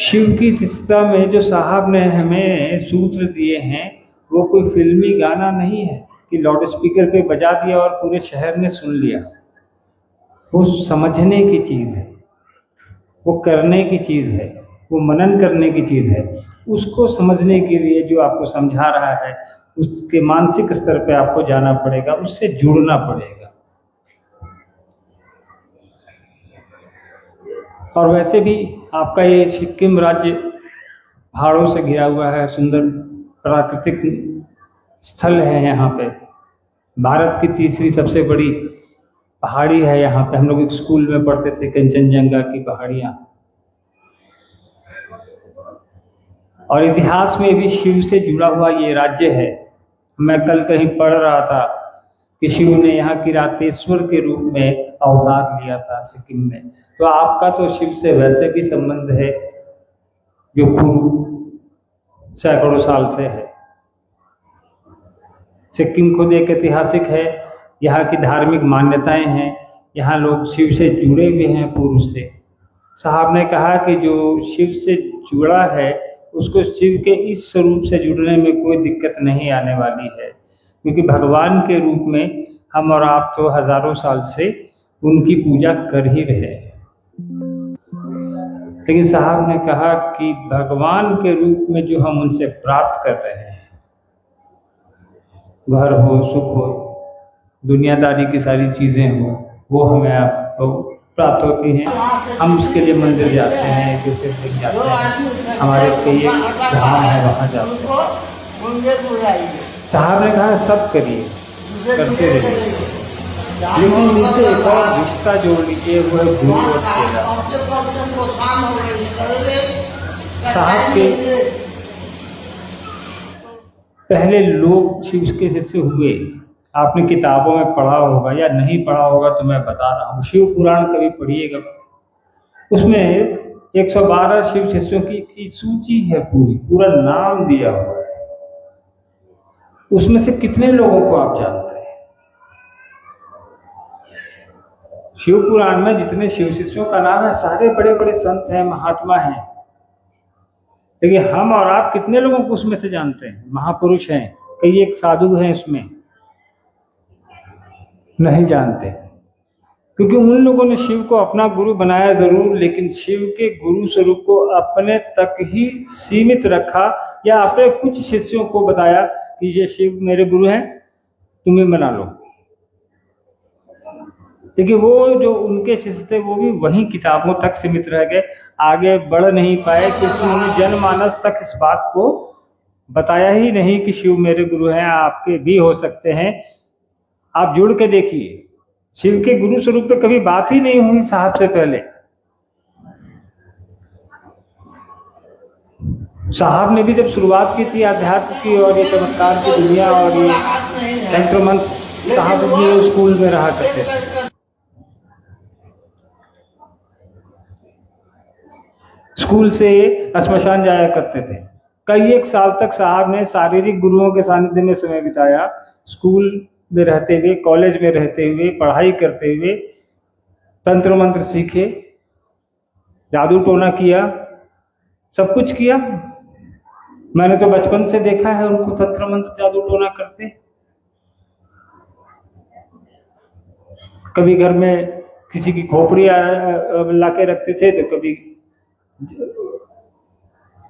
शिव की शिष्यता में जो साहब ने हमें सूत्र दिए हैं वो कोई फिल्मी गाना नहीं है कि लाउड स्पीकर पे बजा दिया और पूरे शहर ने सुन लिया। वो समझने की चीज़ है, वो करने की चीज़ है, वो मनन करने की चीज़ है। उसको समझने के लिए जो आपको समझा रहा है उसके मानसिक स्तर पे आपको जाना पड़ेगा, उससे जुड़ना पड़ेगा। और वैसे भी आपका ये सिक्किम राज्य पहाड़ों से घिरा हुआ है, सुंदर प्राकृतिक स्थल है। यहाँ पे भारत की तीसरी सबसे बड़ी पहाड़ी है। यहाँ पे हम लोग एक स्कूल में पढ़ते थे, कंचनजंगा की पहाड़ियाँ। और इतिहास में भी शिव से जुड़ा हुआ ये राज्य है। मैं कल कहीं पढ़ रहा था कि शिव ने यहाँ किरातेश्वर के रूप में अवतार लिया था सिक्किम में। तो आपका तो शिव से वैसे भी संबंध है जो पूर्व सैकड़ों साल से है। सिक्किम खुद एक ऐतिहासिक है, यहाँ की धार्मिक मान्यताएं हैं, यहाँ लोग शिव से जुड़े हुए हैं पूर्व से। साहब ने कहा कि जो शिव से जुड़ा है उसको शिव के इस स्वरूप से जुड़ने में कोई दिक्कत नहीं आने वाली है, क्योंकि भगवान के रूप में हम और आप तो हजारों साल से उनकी पूजा कर ही रहे हैं। लेकिन साहब ने कहा कि भगवान के रूप में जो हम उनसे प्राप्त कर रहे हैं, घर हो, सुख हो, दुनियादारी की सारी चीज़ें हो, वो हमें आपको प्राप्त होती हैं। हम उसके लिए मंदिर जाते हैं, ज्योतिर्लिंग जाते हैं, हमारे कई धाम है वहाँ जाते हैं। साहब ने कहा सब करिए, करते रहिए, लेकिन मुझसे एक और रिश्ता जोड़ लीजिए, वो है गुरु और चेला। साहब के पहले लोग शिव के शिष्य हुए, आपने किताबों में पढ़ा होगा या नहीं पढ़ा होगा तो मैं बता रहा हूँ। शिव पुराण कभी पढ़िएगा, उसमें 112 शिव शिष्यों की सूची है, पूरा नाम दिया हुआ है। उसमें से कितने लोगों को आप जानते हैं? शिव पुराण में जितने शिव शिष्यों का नाम है सारे बड़े बड़े संत हैं, महात्मा हैं, लेकिन हम और आप कितने लोगों को उसमें से जानते हैं? महापुरुष हैं, कई एक साधु हैं, उसमें नहीं जानते, क्योंकि उन लोगों ने शिव को अपना गुरु बनाया जरूर, लेकिन शिव के गुरु स्वरूप को अपने तक ही सीमित रखा, या अपने कुछ शिष्यों को बताया कि ये शिव मेरे गुरु हैं, तुम्हें बना लो। लेकिन वो जो उनके शिष्य थे वो भी वहीं किताबों तक सीमित रह गए, आगे बढ़ नहीं पाए, क्योंकि उन्होंने जनमानस तक इस बात को बताया ही नहीं कि शिव मेरे गुरु हैं, आपके भी हो सकते हैं, आप जुड़ के देखिए। शिव के गुरु स्वरूप पे कभी बात ही नहीं हुई साहब से पहले। साहब ने भी जब शुरुआत की थी अध्यात्म की और ये चमत्कार की दुनिया और ये तंत्र मंत्र, साहब भी स्कूल में रहा करते थे, स्कूल से श्मशान जाया करते थे। कई एक साल तक साहब ने शारीरिक गुरुओं के सानिध्य में समय बिताया, स्कूल में रहते हुए, कॉलेज में रहते हुए, पढ़ाई करते हुए, तंत्र मंत्र सीखे, जादू टोना किया, सब कुछ किया। मैंने तो बचपन से देखा है उनको तंत्र मंत्र जादू टोना करते। कभी घर में किसी की खोपड़ी लाके रखते थे, तो कभी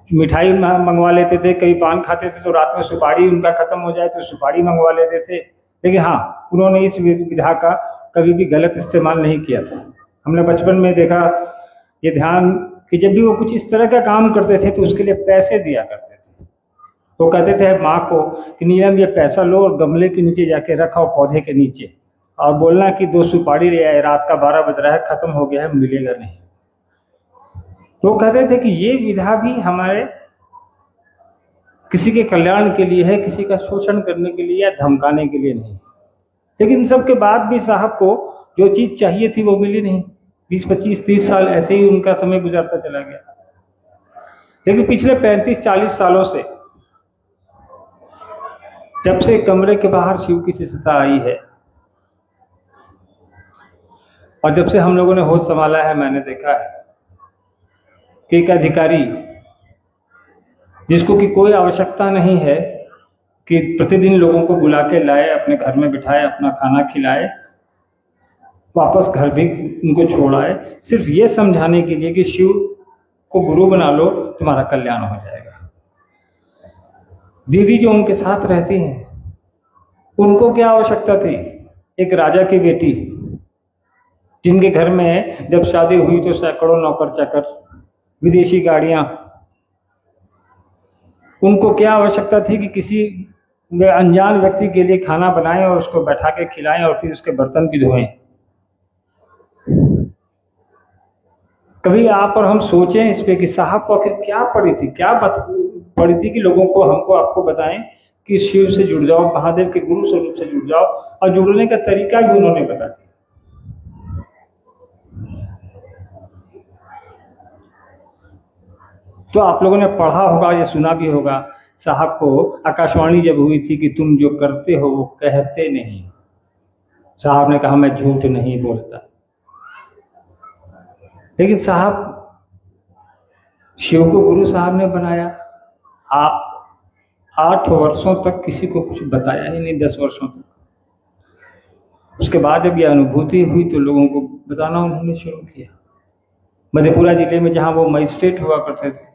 मिठाई मंगवा लेते थे, कभी पान खाते थे तो रात में सुपारी उनका खत्म हो जाए तो सुपारी मंगवा लेते थे। लेकिन हाँ, उन्होंने इस विधा का कभी भी गलत इस्तेमाल नहीं किया था। हमने बचपन में देखा ये ध्यान कि जब भी वो कुछ इस तरह का काम करते थे तो उसके लिए पैसे दिया करते थे। वो कहते थे माँ को कि नीलम ये पैसा लो और गमले के नीचे जाके रखाओ, पौधे के नीचे, और बोलना कि 2 सुपारी ले आए, रात का 12 बज रहा है, खत्म हो गया है, मिलेगा नहीं। तो कहते थे कि ये विधा भी हमारे किसी के कल्याण के लिए है, किसी का शोषण करने के लिए या धमकाने के लिए नहीं। लेकिन इन सब के बाद भी साहब को जो चीज चाहिए थी वो मिली नहीं। 20, 25, 30 साल ऐसे ही उनका समय गुजरता चला गया। लेकिन पिछले 35, 40 सालों से, जब से कमरे के बाहर शिव की शिष्यता आई है और जब से हम लोगों ने होश संभाला है, मैंने देखा है कि एक अधिकारी जिसको कि कोई आवश्यकता नहीं है कि प्रतिदिन लोगों को बुला के लाए, अपने घर में बिठाए, अपना खाना खिलाए, वापस घर भी उनको छोड़ाए, सिर्फ ये समझाने के लिए कि शिव को गुरु बना लो, तुम्हारा कल्याण हो जाएगा। दीदी जो उनके साथ रहती हैं, उनको क्या आवश्यकता थी? एक राजा की बेटी जिनके घर में जब शादी हुई तो सैकड़ों नौकर चाकर, विदेशी गाड़ियां, उनको क्या आवश्यकता थी कि किसी अनजान व्यक्ति के लिए खाना बनाएं और उसको बैठा के खिलाएं और फिर उसके बर्तन भी धोएं। कभी आप और हम सोचें इस पे कि साहब को आखिर क्या पड़ी थी, क्या पड़ी थी कि लोगों को, हमको, आपको बताएं कि शिव से जुड़ जाओ, महादेव के गुरु स्वरूप से जुड़ जाओ, और जुड़ने का तरीका भी उन्होंने बता दिया। तो आप लोगों ने पढ़ा होगा या सुना भी होगा, साहब को आकाशवाणी जब हुई थी कि तुम जो करते हो वो कहते नहीं, साहब ने कहा मैं झूठ नहीं बोलता। लेकिन साहब, शिव को गुरु साहब ने बनाया, आप 8 वर्षों तक किसी को कुछ बताया ही नहीं, 10 वर्षों तक। उसके बाद जब यह अनुभूति हुई तो लोगों को बताना उन्होंने शुरू किया। मधेपुरा जिले में जहाँ वो मजिस्ट्रेट हुआ करते थे,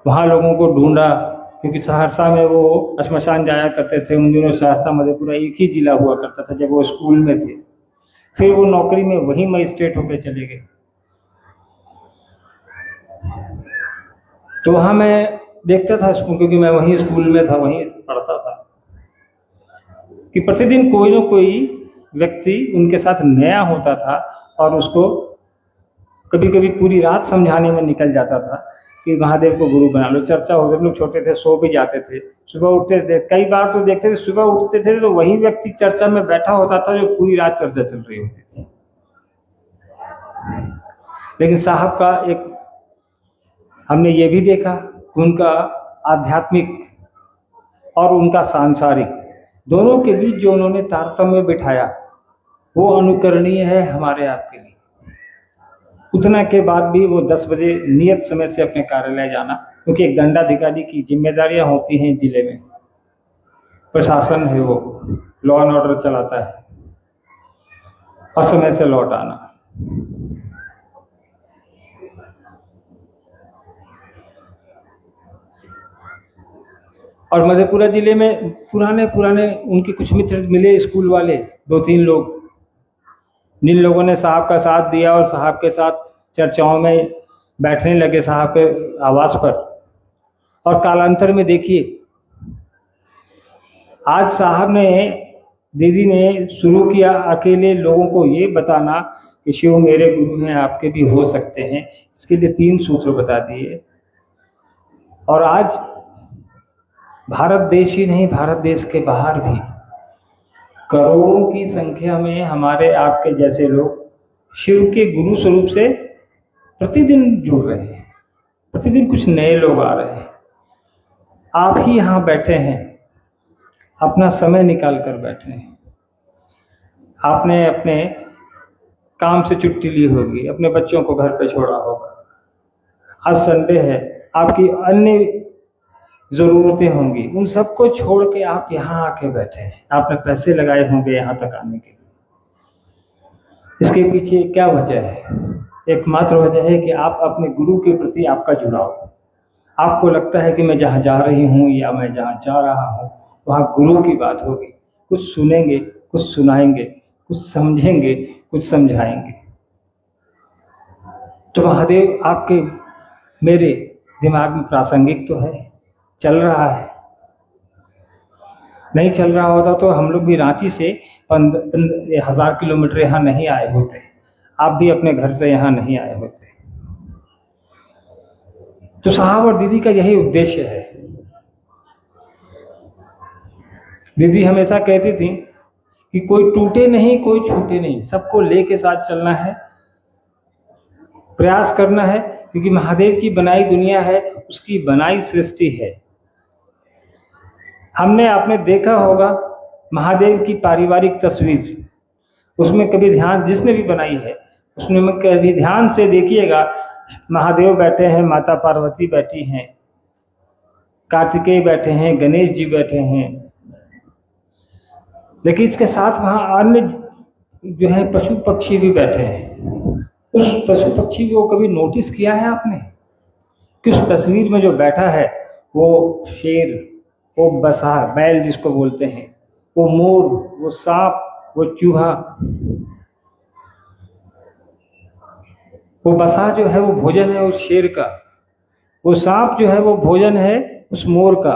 वहाँ लोगों को ढूंढा, क्योंकि सहरसा में वो श्मशान जाया करते थे। उन दिनों सहरसा मधेपुरा एक ही जिला हुआ करता था जब वो स्कूल में थे। फिर वो नौकरी में वही मजिस्ट्रेट होकर चले गए। तो वहाँ मैं देखता था, क्योंकि मैं वहीं स्कूल में था, वहीं पढ़ता था, कि प्रतिदिन कोई न कोई व्यक्ति उनके साथ नया होता था और उसको कभी कभी पूरी रात समझाने में निकल जाता था कि महादेव को गुरु बना लो। चर्चा होती, हम लोग छोटे थे, सो भी जाते थे, सुबह उठते थे। कई बार तो देखते थे सुबह उठते थे तो वही व्यक्ति चर्चा में बैठा होता था जो पूरी रात चर्चा चल रही होती थी। लेकिन साहब का एक हमने ये भी देखा, उनका आध्यात्मिक और उनका सांसारिक दोनों के बीच जो उन्होंने तारतम्य बिठाया, वो अनुकरणीय है हमारे आपके लिए। उतना के बाद भी वो 10 बजे नियत समय से अपने कार्यालय जाना, क्योंकि एक दंडाधिकारी की जिम्मेदारियां होती हैं जिले में, प्रशासन है वो, लॉ एंड ऑर्डर चलाता है, और समय से लौट आना। और मधेपुरा जिले में पुराने उनके कुछ मित्र मिले, स्कूल वाले 2-3 लोग, जिन लोगों ने साहब का साथ दिया और साहब के साथ चर्चाओं में बैठने लगे साहब के आवास पर। और कालांतर में देखिए, आज साहब ने, दीदी ने शुरू किया अकेले लोगों को ये बताना कि शिव मेरे गुरु हैं, आपके भी हो सकते हैं। इसके लिए 3 सूत्र बता दिए। और आज भारत देश ही नहीं, भारत देश के बाहर भी करोड़ों की संख्या में हमारे आपके जैसे लोग शिव के गुरु स्वरूप से प्रतिदिन जुड़ रहे हैं। प्रतिदिन कुछ नए लोग आ रहे हैं। आप ही यहाँ बैठे हैं, अपना समय निकाल कर बैठे हैं। आपने अपने काम से छुट्टी ली होगी, अपने बच्चों को घर पे छोड़ा होगा, आज संडे है, आपकी अन्य ज़रूरतें होंगी, उन सबको छोड़ के आप यहाँ आके बैठे हैं। आपने पैसे लगाए होंगे यहाँ तक आने के लिए। इसके पीछे क्या वजह है? एकमात्र वजह है कि आप अपने गुरु के प्रति आपका जुड़ाव। आपको लगता है कि मैं जहाँ जा रही हूँ या मैं जहाँ जा रहा हूँ वहाँ गुरु की बात होगी, कुछ सुनेंगे, कुछ सुनाएंगे, कुछ समझेंगे, कुछ समझाएंगे। तो महादेव आपके मेरे दिमाग में प्रासंगिक तो है, चल रहा है। नहीं चल रहा होता तो हम लोग भी रांची से 1000 किलोमीटर यहाँ नहीं आए होते, आप भी अपने घर से यहाँ नहीं आए होते। तो साहब और दीदी का यही उद्देश्य है। दीदी हमेशा कहती थी कि कोई टूटे नहीं, कोई छूटे नहीं, सबको लेके साथ चलना है, प्रयास करना है, क्योंकि महादेव की बनाई दुनिया है, उसकी बनाई सृष्टि है। हमने आपने देखा होगा महादेव की पारिवारिक तस्वीर, उसमें कभी ध्यान, जिसने भी बनाई है, उसमें में कभी ध्यान से देखिएगा, महादेव बैठे हैं, माता पार्वती बैठी हैं, कार्तिकेय बैठे हैं, गणेश जी बैठे हैं, लेकिन इसके साथ वहाँ अन्य जो है पशु पक्षी भी बैठे हैं। उस पशु पक्षी को कभी नोटिस किया है आपने कि उस तस्वीर में जो बैठा है वो शेर, वो बसहा बैल जिसको बोलते हैं, वो मोर, वो सांप, वो चूहा, वो बसहा जो है वो भोजन है उस शेर का, वो सांप जो है वो भोजन है उस मोर का,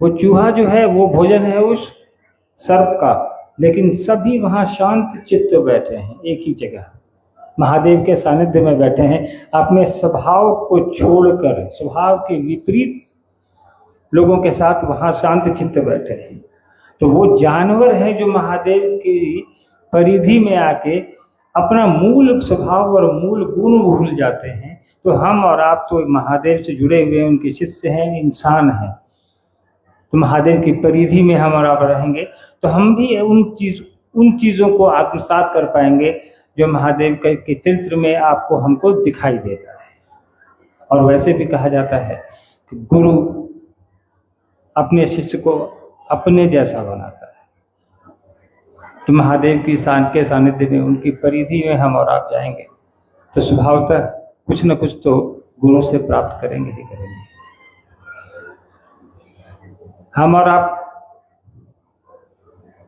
वो चूहा जो है वो भोजन है उस सर्प का। लेकिन सभी वहाँ शांत चित्त बैठे हैं, एक ही जगह महादेव के सानिध्य में बैठे हैं, अपने स्वभाव को छोड़कर, स्वभाव के विपरीत लोगों के साथ वहाँ शांत चित्त बैठे हैं। तो वो जानवर है जो महादेव की परिधि में आके अपना मूल स्वभाव और मूल गुण भूल जाते हैं। तो हम और आप तो महादेव से जुड़े हुए हैं, उनके शिष्य हैं, इंसान हैं। तो महादेव की परिधि में हम और आप रहेंगे तो हम भी उन चीज़ों को आत्मसात कर पाएंगे जो महादेव के चरित्र में आपको हमको दिखाई देता है। और वैसे भी कहा जाता है कि गुरु अपने शिष्य को अपने जैसा बनाता है। तो महादेव की के सानिध्य में, उनकी परिधि में हम और आप जाएंगे तो स्वभावतः कुछ न कुछ तो गुरु से प्राप्त करेंगे ही करेंगे। हम और आप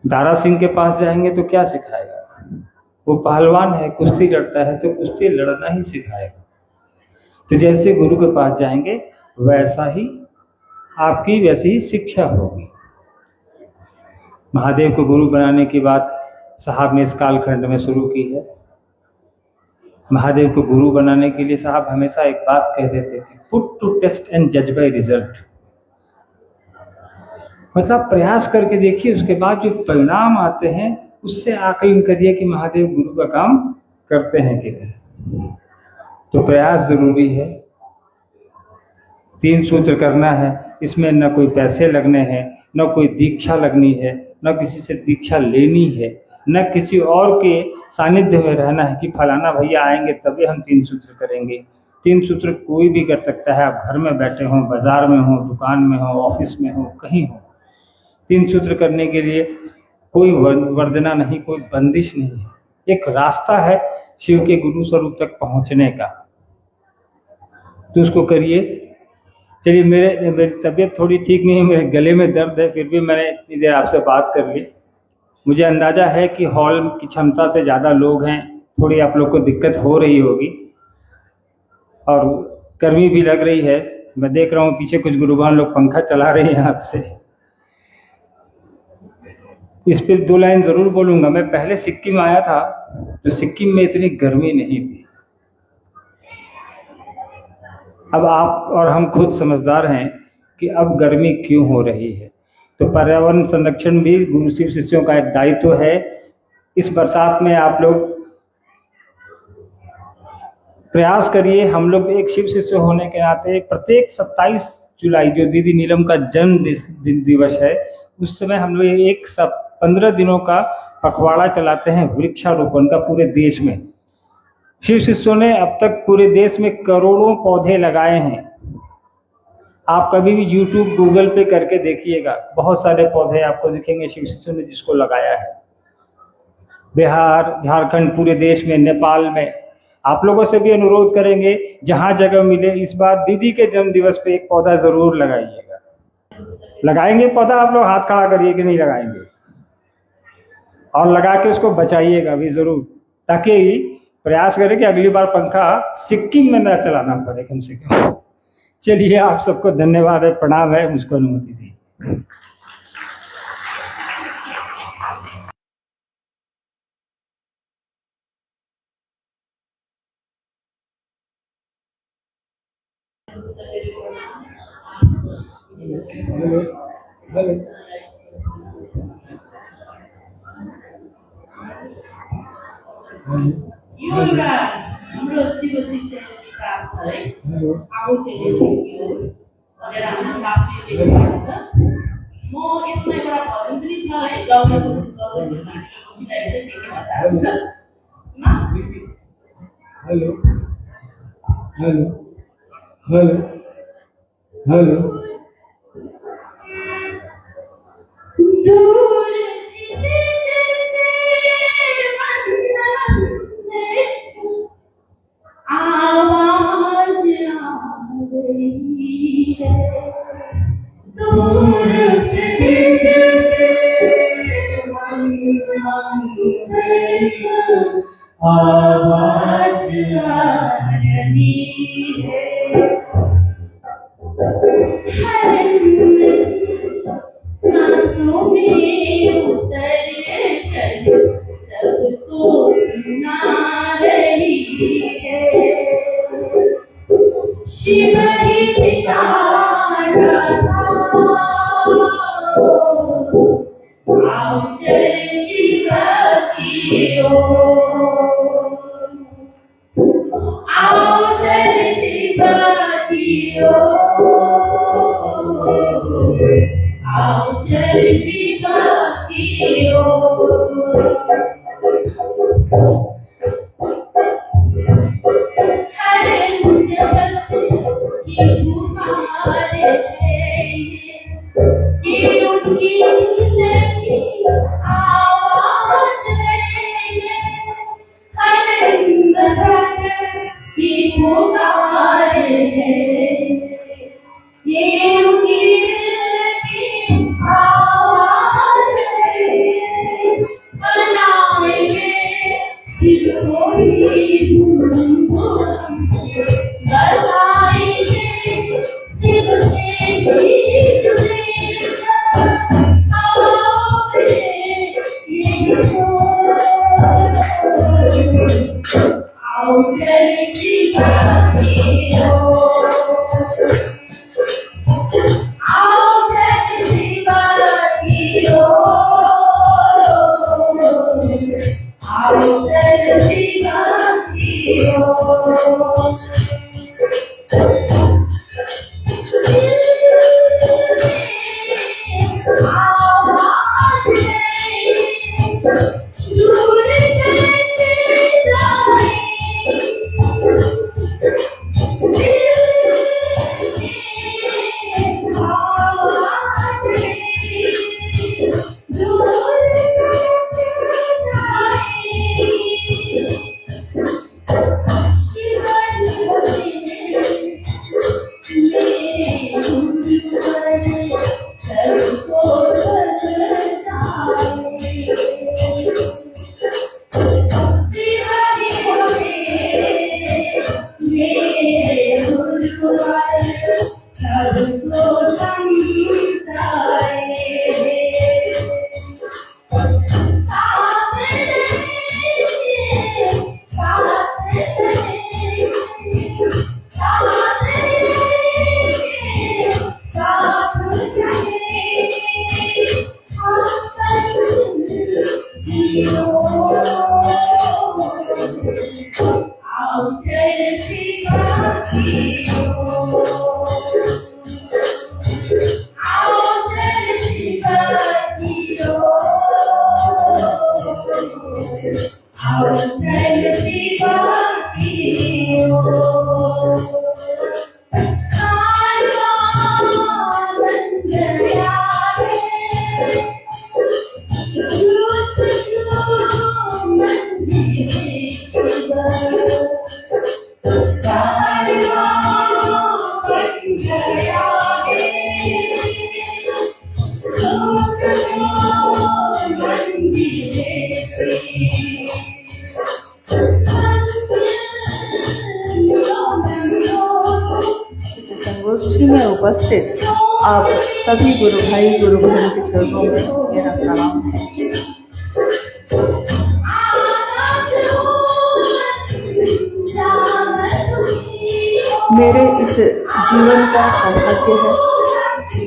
दारा सिंह के पास जाएंगे तो क्या सिखाएगा? वो पहलवान है, कुश्ती लड़ता है तो कुश्ती लड़ना ही सिखाएगा। तो जैसे गुरु के पास जाएंगे वैसा ही आपकी वैसी ही शिक्षा होगी। महादेव को गुरु बनाने की बात साहब ने इस कालखंड में शुरू की है। महादेव को गुरु बनाने के लिए साहब हमेशा एक बात कहते थे कि पुट टू टेस्ट एंड जज बाय रिजल्ट, मतलब प्रयास करके देखिए, उसके बाद जो परिणाम आते हैं उससे आकलन करिए कि महादेव गुरु का काम करते हैं कि नहीं। तो प्रयास जरूरी है। 3 सूत्र करना है, इसमें न कोई पैसे लगने हैं, न कोई दीक्षा लगनी है, न किसी से दीक्षा लेनी है, न किसी और के सानिध्य में रहना है कि फलाना भैया आएंगे तभी हम 3 सूत्र करेंगे। 3 सूत्र कोई भी कर सकता है। आप घर में बैठे हों, बाजार में हो, दुकान में हो, ऑफिस में हो, कहीं हो, 3 सूत्र करने के लिए कोई वर्जना नहीं, कोई बंदिश नहीं है। एक रास्ता है शिव के गुरु स्वरूप तक पहुंचने का, तो उसको करिए। चलिए, मेरी तबीयत थोड़ी ठीक नहीं है, मेरे गले में दर्द है, फिर भी मैंने इतनी देर आपसे बात कर ली। मुझे अंदाज़ा है कि हॉल की क्षमता से ज़्यादा लोग हैं, थोड़ी आप लोग को दिक्कत हो रही होगी और गर्मी भी लग रही है। मैं देख रहा हूँ पीछे कुछ गुरुबान लोग पंखा चला रहे हैं हाथ से। इस पर 2 लाइन ज़रूर बोलूँगा। मैं पहले सिक्किम आया था तो सिक्किम में इतनी गर्मी नहीं थी। अब आप और हम खुद समझदार हैं कि अब गर्मी क्यों हो रही है। तो पर्यावरण संरक्षण भी गुरु शिव शिष्यों का एक दायित्व है। इस बरसात में आप लोग प्रयास करिए। हम लोग एक शिव शिष्य होने के नाते प्रत्येक 27 जुलाई जो दीदी नीलम का जन्म दिवस है, उस समय हम लोग 15 दिनों का पखवाड़ा चलाते हैं वृक्षारोपण का पूरे देश में। शिव शिष्यों ने अब तक पूरे देश में करोड़ों पौधे लगाए हैं। आप कभी भी YouTube गूगल पे करके देखिएगा, बहुत सारे पौधे आपको दिखेंगे शिव शिष्यों ने जिसको लगाया है। बिहार, झारखंड, पूरे देश में, नेपाल में। आप लोगों से भी अनुरोध करेंगे जहाँ जगह मिले इस बार दीदी के जन्म दिवस पे एक पौधा जरूर लगाइएगा। लगाएंगे पौधा? आप लोग हाथ खड़ा करिए कि नहीं लगाएंगे, और लगा के उसको बचाइएगा भी जरूर, ताकि प्रयास करें कि अगली बार पंखा सिक्किम में न चलाना पड़े कम से कम। चलिए, आप सबको धन्यवाद है, प्रणाम है, मुझको अनुमति दी। यो एउटा हाम्रो शिव शिष्यको किताब छ है, आउ चाहिँ सिक्यो भनेर हामीले साथीले लेख्नुहुन्छ। म यसमा एउटा भजन पनि छ है, गाउने कोसिस गर्दैछु, बसिरहेको छ, के भन्छ न हेलो हेलो हेलो हेलो दूर छिपे जैसे बंधन में आवाज आ रही है। दूर छिपे जैसे बंधन में आवाज आ रही है। सांसों में उतर कर सबको सुना रही है। शिव ही पितारा था, आओ चल शिव की ओर, आओ चल शिव की ओर, आओ चल शिव की ओर। की पुकार है ये उनकी की आवाज है की पुकार है ये उनकी की आवाज है। बनाएंगे शिव कोई बताएंगे शिव से भी जुड़े आओ चल शिव की ओर, आओ चल शिव की ओर, आओ चल शिव की ओर। संगोष्ठी में उपस्थित आप सभी गुरु भाई गुरु बहन के चरणों में मेरा प्रणाम है। मेरे इस जीवन का सौभाग्य है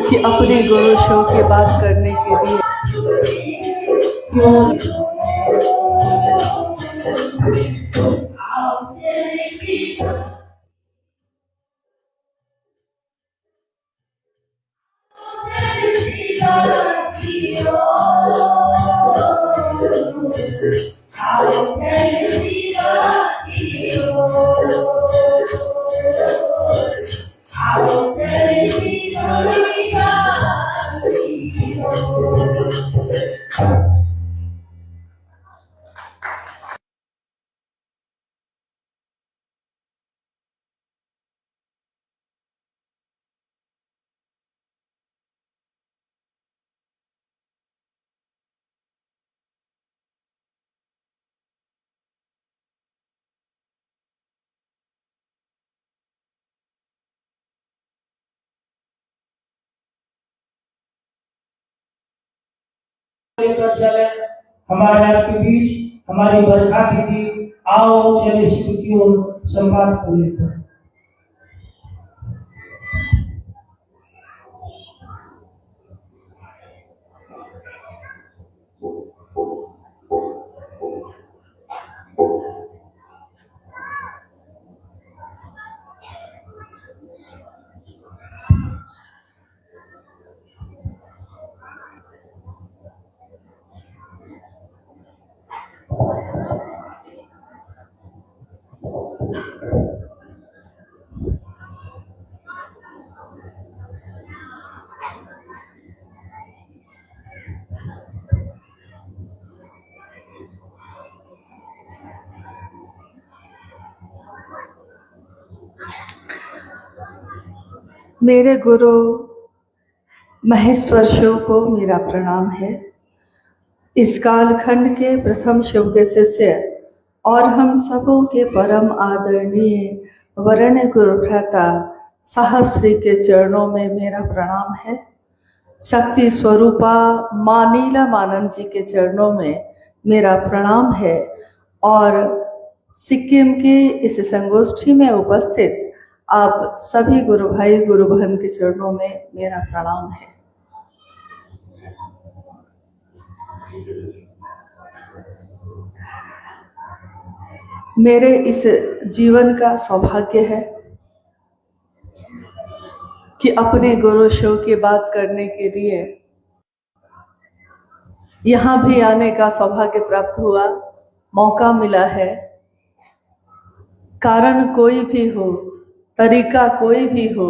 कि अपने गुरु शो की बात करने के लिए I'll tell you. लेकर चले हमारे आपके बीच हमारी बरखा दीदी। आओ चले शिव की ओर संवाद को लेकर। मेरे गुरु महेश्वर शिव को मेरा प्रणाम है। इस कालखंड के प्रथम शिव के शिष्य और हम सबों के परम आदरणीय वरण गुरुभ्राता साहब श्री के चरणों में मेरा प्रणाम है। शक्ति स्वरूपा माँ नीलमानंद जी के चरणों में मेरा प्रणाम है और सिक्किम के इस संगोष्ठी में उपस्थित आप सभी गुरु भाई गुरु बहन के चरणों में मेरा प्रणाम है। मेरे इस जीवन का सौभाग्य है कि अपने गुरु शिव की बात करने के लिए यहाँ भी आने का सौभाग्य प्राप्त हुआ, मौका मिला है। कारण कोई भी हो, तरीका कोई भी हो,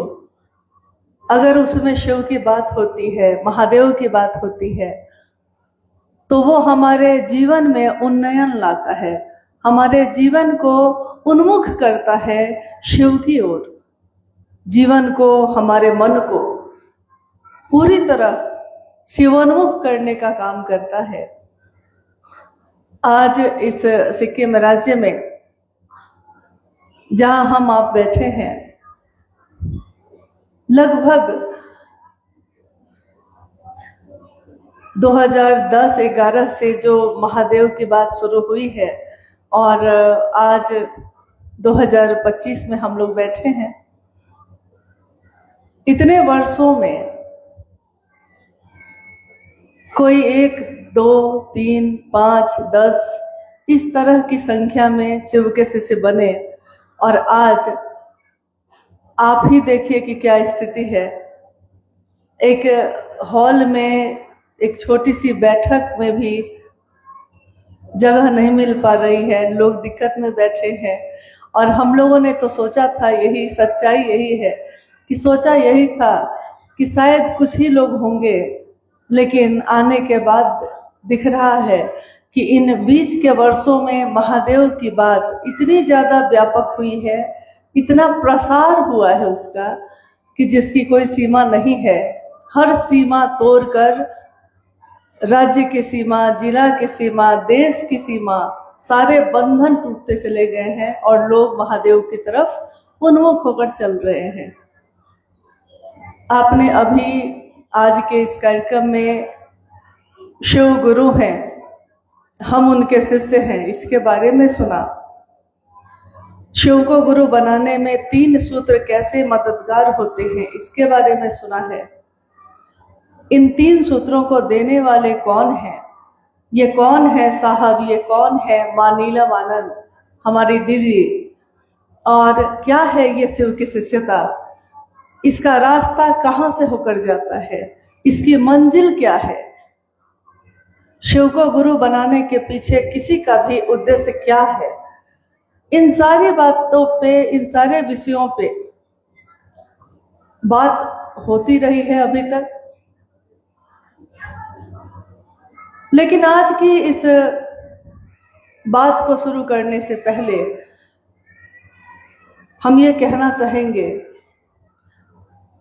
अगर उसमें शिव की बात होती है, महादेव की बात होती है, तो वो हमारे जीवन में उन्नयन लाता है, हमारे जीवन को उन्मुख करता है शिव की ओर। जीवन को, हमारे मन को पूरी तरह शिवोन्मुख करने का काम करता है। आज इस सिक्किम राज्य में जहां हम आप बैठे हैं, लगभग 2010-11 से जो महादेव की बात शुरू हुई है और आज 2025 में हम लोग बैठे हैं, इतने वर्षों में कोई 1, 2, 3, 5, 10 इस तरह की संख्या में शिव के शिष्य बने और आज आप ही देखिए कि क्या स्थिति है। एक हॉल में एक छोटी सी बैठक में भी जगह नहीं मिल पा रही है, लोग दिक्कत में बैठे हैं। और हम लोगों ने तो सोचा था, यही सच्चाई यही है कि सोचा यही था कि शायद कुछ ही लोग होंगे, लेकिन आने के बाद दिख रहा है कि इन बीच के वर्षों में महादेव की बात इतनी ज़्यादा व्यापक हुई है, इतना प्रसार हुआ है उसका कि जिसकी कोई सीमा नहीं है। हर सीमा तोड़कर राज्य की सीमा, जिला की सीमा, देश की सीमा, सारे बंधन टूटते चले गए हैं और लोग महादेव की तरफ उन्मुख होकर चल रहे हैं। आपने अभी आज के इस कार्यक्रम में शिव गुरु हैं, हम उनके शिष्य हैं, इसके बारे में सुना। शिव को गुरु बनाने में 3 सूत्र कैसे मददगार होते हैं, इसके बारे में सुना है। इन 3 सूत्रों को देने वाले कौन हैं? ये कौन है साहब, ये कौन है माँ नीलमानंद, हमारी दीदी, और क्या है ये शिव की शिष्यता? इसका रास्ता कहाँ से होकर जाता है, इसकी मंजिल क्या है? शिव को गुरु बनाने के पीछे किसी का भी उद्देश्य क्या है? इन सारी बातों पे, इन सारे विषयों पे बात होती रही है अभी तक। लेकिन आज की इस बात को शुरू करने से पहले हम ये कहना चाहेंगे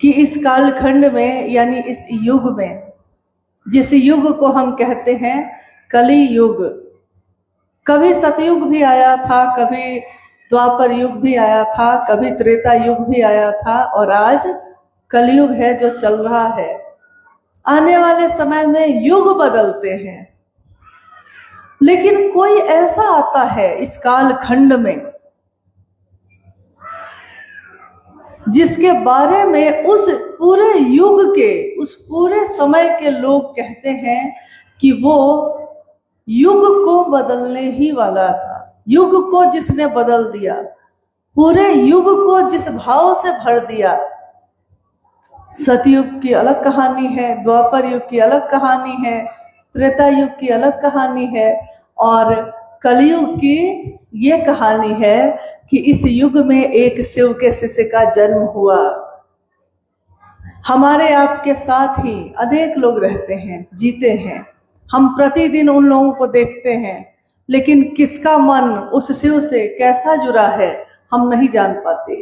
कि इस कालखंड में, यानी इस युग में, जिस युग को हम कहते हैं कली युग, कभी सतयुग भी आया था, कभी द्वापर युग भी आया था, कभी त्रेता युग भी आया था, और आज कलयुग है जो चल रहा है। आने वाले समय में युग बदलते हैं, लेकिन कोई ऐसा आता है इस कालखंड में जिसके बारे में उस पूरे युग के, उस पूरे समय के लोग कहते हैं कि वो युग को बदलने ही वाला था। युग को जिसने बदल दिया, पूरे युग को जिस भाव से भर दिया। सतयुग की अलग कहानी है, द्वापर युग की अलग कहानी है, त्रेता युग की अलग कहानी है, और कलयुग की ये कहानी है कि इस युग में एक शिव के शिष्य का जन्म हुआ। हमारे आपके साथ ही अनेक लोग रहते हैं, जीते हैं, हम प्रतिदिन उन लोगों को देखते हैं, लेकिन किसका मन उस शिव से कैसा जुड़ा है हम नहीं जान पाते।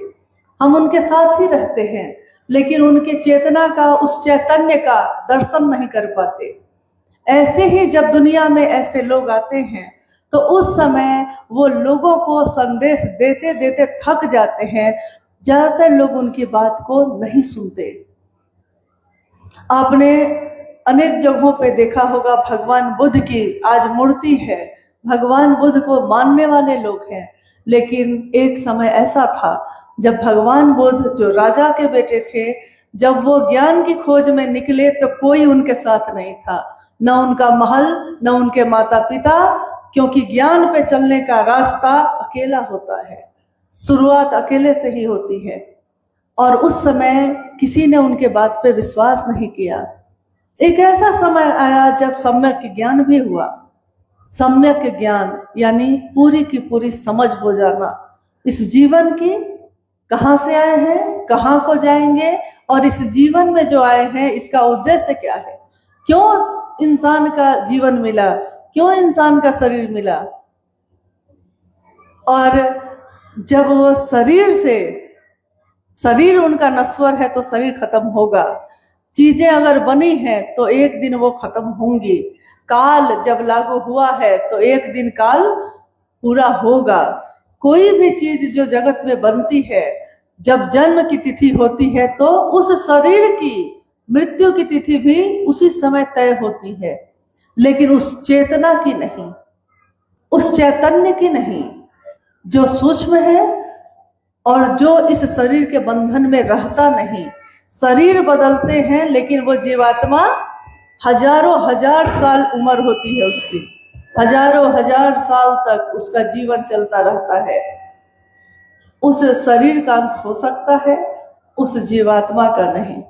हम उनके साथ ही रहते हैं, लेकिन उनके चेतना का, उस चैतन्य का दर्शन नहीं कर पाते। ऐसे ही जब दुनिया में ऐसे लोग आते हैं तो उस समय वो लोगों को संदेश देते देते थक जाते हैं। ज्यादातर लोग उनकी बात को नहीं सुनते। आपने अनेक जगहों पे देखा होगा, भगवान बुद्ध की आज मूर्ति है, भगवान बुद्ध को मानने वाले लोग हैं, लेकिन एक समय ऐसा था जब भगवान बुद्ध, जो राजा के बेटे थे, जब वो ज्ञान की खोज में निकले तो कोई उनके साथ नहीं था, न उनका महल, न उनके माता पिता, क्योंकि ज्ञान पे चलने का रास्ता अकेला होता है, शुरुआत अकेले से ही होती है। और उस समय किसी ने उनके बात पे विश्वास नहीं किया। एक ऐसा समय आया जब सम्यक ज्ञान भी हुआ। सम्यक ज्ञान यानी पूरी की पूरी समझ हो जाना, इस जीवन की, कहाँ से आए हैं, कहाँ को जाएंगे, और इस जीवन में जो आए हैं इसका उद्देश्य क्या है, क्यों इंसान का जीवन मिला, क्यों इंसान का शरीर मिला। और जब वो शरीर उनका नश्वर है तो शरीर खत्म होगा, चीजें अगर बनी हैं तो एक दिन वो खत्म होंगी, काल जब लागू हुआ है तो एक दिन काल पूरा होगा। कोई भी चीज जो जगत में बनती है, जब जन्म की तिथि होती है तो उस शरीर की मृत्यु की तिथि भी उसी समय तय होती है, लेकिन उस चेतना की नहीं, उस चैतन्य की नहीं, जो सूक्ष्म है और जो इस शरीर के बंधन में रहता नहीं। शरीर बदलते हैं, लेकिन वो जीवात्मा हजारों हजार साल उम्र होती है उसकी, हजारों हजार साल तक उसका जीवन चलता रहता है। उस शरीर का अंत हो सकता है, उस जीवात्मा का नहीं।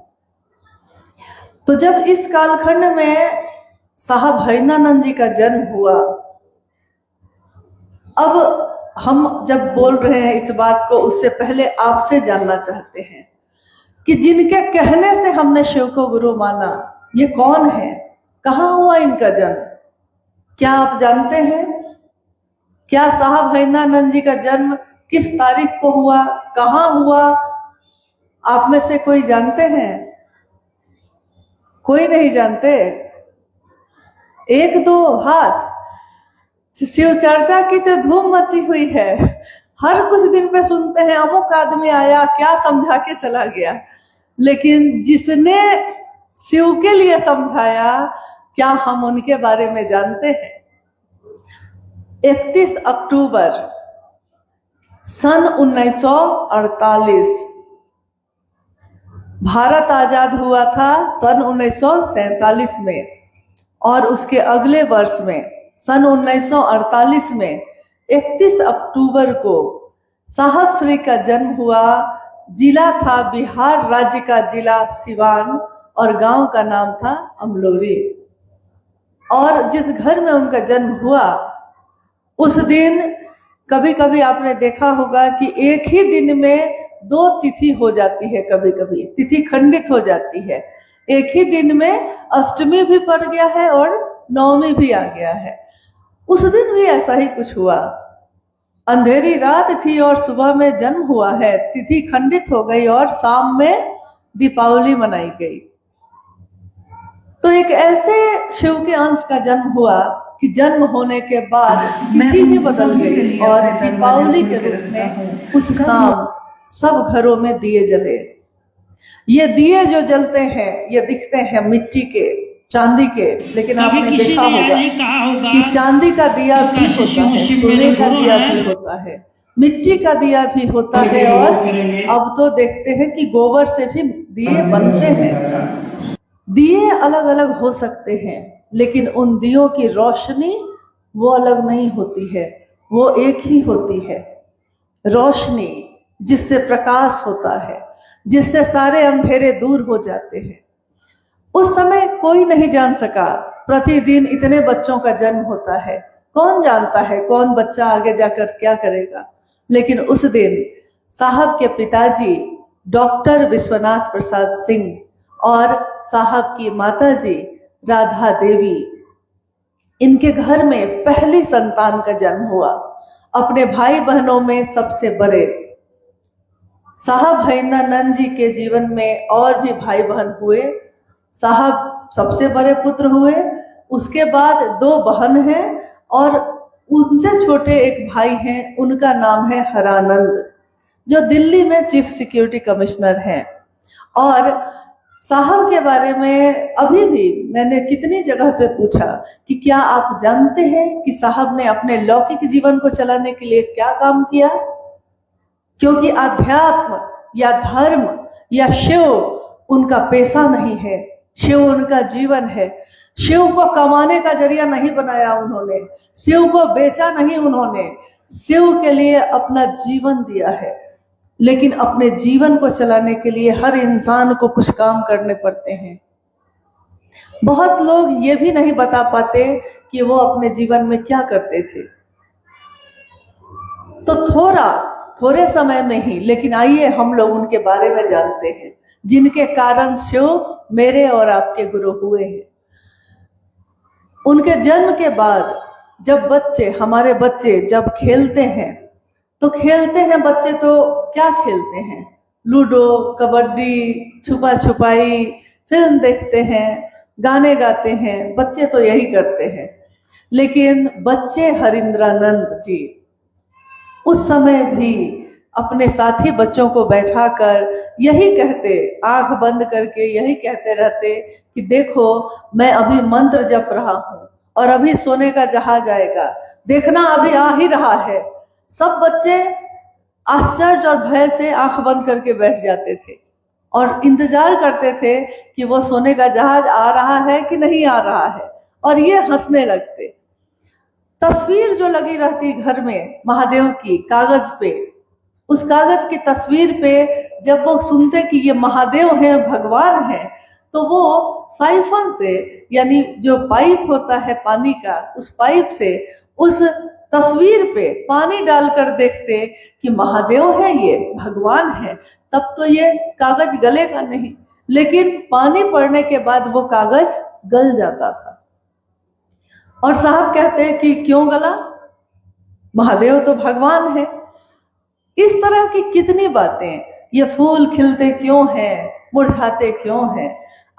तो जब इस कालखंड में साहब हरिनानंद जी का जन्म हुआ, अब हम जब बोल रहे हैं इस बात को, उससे पहले आपसे जानना चाहते हैं कि जिनके कहने से हमने शिव को गुरु माना, ये कौन है, कहाँ हुआ इनका जन्म, क्या आप जानते हैं? क्या साहब हरिनानंद जी का जन्म किस तारीख को हुआ, कहाँ हुआ? आप में से कोई जानते हैं? कोई नहीं जानते? एक दो हाथ। शिव चर्चा की तो धूम मची हुई है, हर कुछ दिन पे सुनते हैं अमुक आदमी आया, क्या समझा के चला गया, लेकिन जिसने शिव के लिए समझाया, क्या हम उनके बारे में जानते हैं? 31 अक्टूबर सन 1948 भारत आजाद हुआ था सन 1947 में, और उसके अगले वर्ष में सन 1948 में 31 अक्टूबर को साहब श्री का जन्म हुआ। जिला था बिहार राज्य का जिला सिवान, और गांव का नाम था अमलोरी। और जिस घर में उनका जन्म हुआ, उस दिन कभी कभी आपने देखा होगा कि एक ही दिन में 2 तिथि हो जाती है, कभी कभी तिथि खंडित हो जाती है। एक ही दिन में अष्टमी भी पड़ गया है और नवमी भी आ गया है। उस दिन भी ऐसा ही कुछ हुआ, अंधेरी रात थी और सुबह में जन्म हुआ है, तिथि खंडित हो गई और शाम में दीपावली मनाई गई। तो एक ऐसे शिव के अंश का जन्म हुआ कि जन्म होने के बाद तिथि ही बदल गई, और दीपावली के रूप में उस शाम सब घरों में दिए जले। ये दिए जो जलते हैं ये दिखते हैं मिट्टी के, चांदी के, लेकिन कभी आपने किसी देखा ने होगा नहीं कहा होगा कि चांदी का दिया भी काशी होता शिव है, शिव सोने मेरे का गुरु दिया हैं। भी होता है, मिट्टी का दिया भी होता है, और अब तो देखते हैं कि गोबर से भी दिए बनते हैं। दिए अलग अलग हो सकते हैं, लेकिन उन दियों की रोशनी वो अलग नहीं होती है, वो एक ही होती है। रोशनी जिससे प्रकाश होता है, जिससे सारे अंधेरे दूर हो जाते हैं। उस समय कोई नहीं जान सका, प्रतिदिन इतने बच्चों का जन्म होता है, कौन जानता है कौन बच्चा आगे जाकर क्या करेगा। लेकिन उस दिन साहब के पिताजी डॉक्टर विश्वनाथ प्रसाद सिंह और साहब की माताजी राधा देवी, इनके घर में पहली संतान का जन्म हुआ। अपने भाई बहनों में सबसे बड़े साहब हरिंद्रानंद जी के जीवन में और भी भाई बहन हुए। साहब सबसे बड़े पुत्र हुए, उसके बाद 2 बहन हैं और उनसे छोटे एक भाई हैं, उनका नाम है हरानंद, जो दिल्ली में चीफ सिक्योरिटी कमिश्नर हैं। और साहब के बारे में अभी भी मैंने कितनी जगह पे पूछा कि क्या आप जानते हैं कि साहब ने अपने लौकिक जीवन को चलाने के लिए क्या काम किया? क्योंकि अध्यात्म या धर्म या शिव उनका पेशा नहीं है, शिव उनका जीवन है। शिव को कमाने का जरिया नहीं बनाया उन्होंने, शिव को बेचा नहीं उन्होंने, शिव के लिए अपना जीवन दिया है। लेकिन अपने जीवन को चलाने के लिए हर इंसान को कुछ काम करने पड़ते हैं। बहुत लोग ये भी नहीं बता पाते कि वो अपने जीवन में क्या करते थे। तो थोड़े समय में ही, लेकिन आइए हम लोग उनके बारे में जानते हैं, जिनके कारण शिव मेरे और आपके गुरु हुए हैं। उनके जन्म के बाद जब हमारे बच्चे जब खेलते हैं, तो खेलते हैं बच्चे तो क्या खेलते हैं? लूडो, कबड्डी, छुपा छुपाई, फिल्म देखते हैं, गाने गाते हैं, बच्चे तो यही करते हैं। लेकिन बच्चे हरिंद्रानंद जी उस समय भी अपने साथी बच्चों को बैठाकर यही कहते, आंख बंद करके यही कहते रहते कि देखो मैं अभी मंत्र जप रहा हूँ और अभी सोने का जहाज आएगा, देखना अभी आ ही रहा है। सब बच्चे आश्चर्य और भय से आंख बंद करके बैठ जाते थे और इंतजार करते थे कि वो सोने का जहाज आ रहा है कि नहीं आ रहा है, और ये हंसने लगते। तस्वीर जो लगी रहती घर में महादेव की कागज पे, उस कागज की तस्वीर पे जब वो सुनते कि ये महादेव हैं, भगवान हैं, तो वो साइफन से, यानी जो पाइप होता है पानी का, उस पाइप से उस तस्वीर पे पानी डालकर देखते कि महादेव है, ये भगवान है। तब तो ये कागज गलेगा नहीं, लेकिन पानी पड़ने के बाद वो कागज गल जाता था। और साहब कहते हैं कि क्यों गला? महादेव तो भगवान है। इस तरह की कितनी बातें। ये फूल खिलते क्यों हैं, मुरझाते क्यों हैं,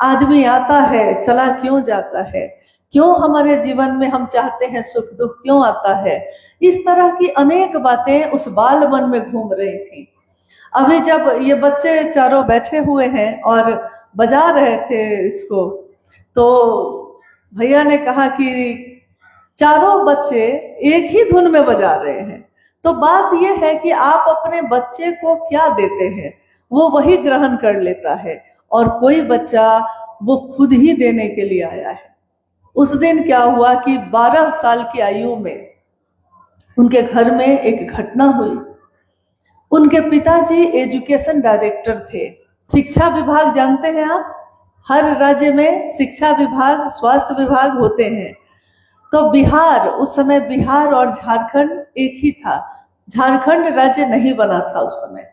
आदमी आता है चला क्यों जाता है, क्यों हमारे जीवन में हम चाहते हैं सुख दुख क्यों आता है। इस तरह की अनेक बातें उस बाल मन में घूम रही थी। अभी जब ये बच्चे चारों बैठे हुए हैं और बजा रहे थे इसको, तो भैया ने कहा कि चारों बच्चे एक ही धुन में बजा रहे हैं। तो बात यह है कि आप अपने बच्चे को क्या देते हैं, वो वही ग्रहण कर लेता है, और कोई बच्चा वो खुद ही देने के लिए आया है। उस दिन क्या हुआ कि 12 साल की आयु में उनके घर में एक घटना हुई। उनके पिताजी एजुकेशन डायरेक्टर थे। शिक्षा विभाग जानते हैं आप, हर राज्य में शिक्षा विभाग, स्वास्थ्य विभाग होते हैं। तो बिहार, उस समय बिहार और झारखंड एक ही था, झारखंड राज्य नहीं बना था उस समय।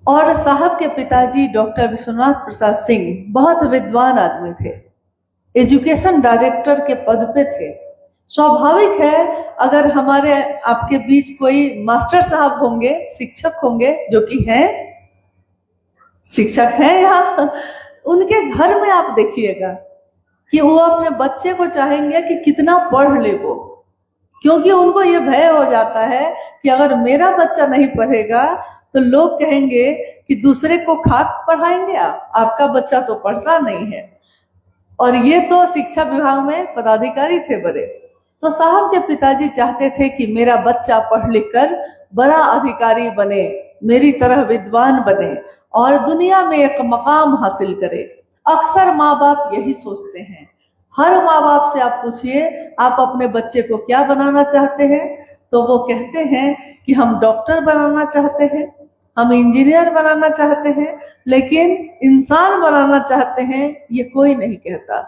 और साहब के पिताजी डॉक्टर विश्वनाथ प्रसाद सिंह बहुत विद्वान आदमी थे, एजुकेशन डायरेक्टर के पद पे थे। स्वाभाविक है अगर हमारे आपके बीच कोई मास्टर साहब होंगे, शिक्षक होंगे, जो कि हैं, शिक्षक हैं यहाँ, उनके घर में आप देखिएगा कि वो अपने बच्चे को चाहेंगे कि कितना पढ़ ले वो, क्योंकि उनको ये भय हो जाता है कि अगर मेरा बच्चा नहीं पढ़ेगा तो लोग कहेंगे कि दूसरे को खाक पढ़ाएंगे आप, आपका बच्चा तो पढ़ता नहीं है। और ये तो शिक्षा विभाग में पदाधिकारी थे बड़े। तो साहब के पिताजी चाहते थे कि मेरा बच्चा पढ़ लिख कर बड़ा अधिकारी बने, मेरी तरह विद्वान बने और दुनिया में एक मकाम हासिल करे। अक्सर माँ बाप यही सोचते हैं। हर माँ बाप से आप पूछिए आप अपने बच्चे को क्या बनाना चाहते हैं, तो वो कहते हैं कि हम डॉक्टर बनाना चाहते हैं, हम इंजीनियर बनाना चाहते हैं, लेकिन इंसान बनाना चाहते हैं ये कोई नहीं कहता।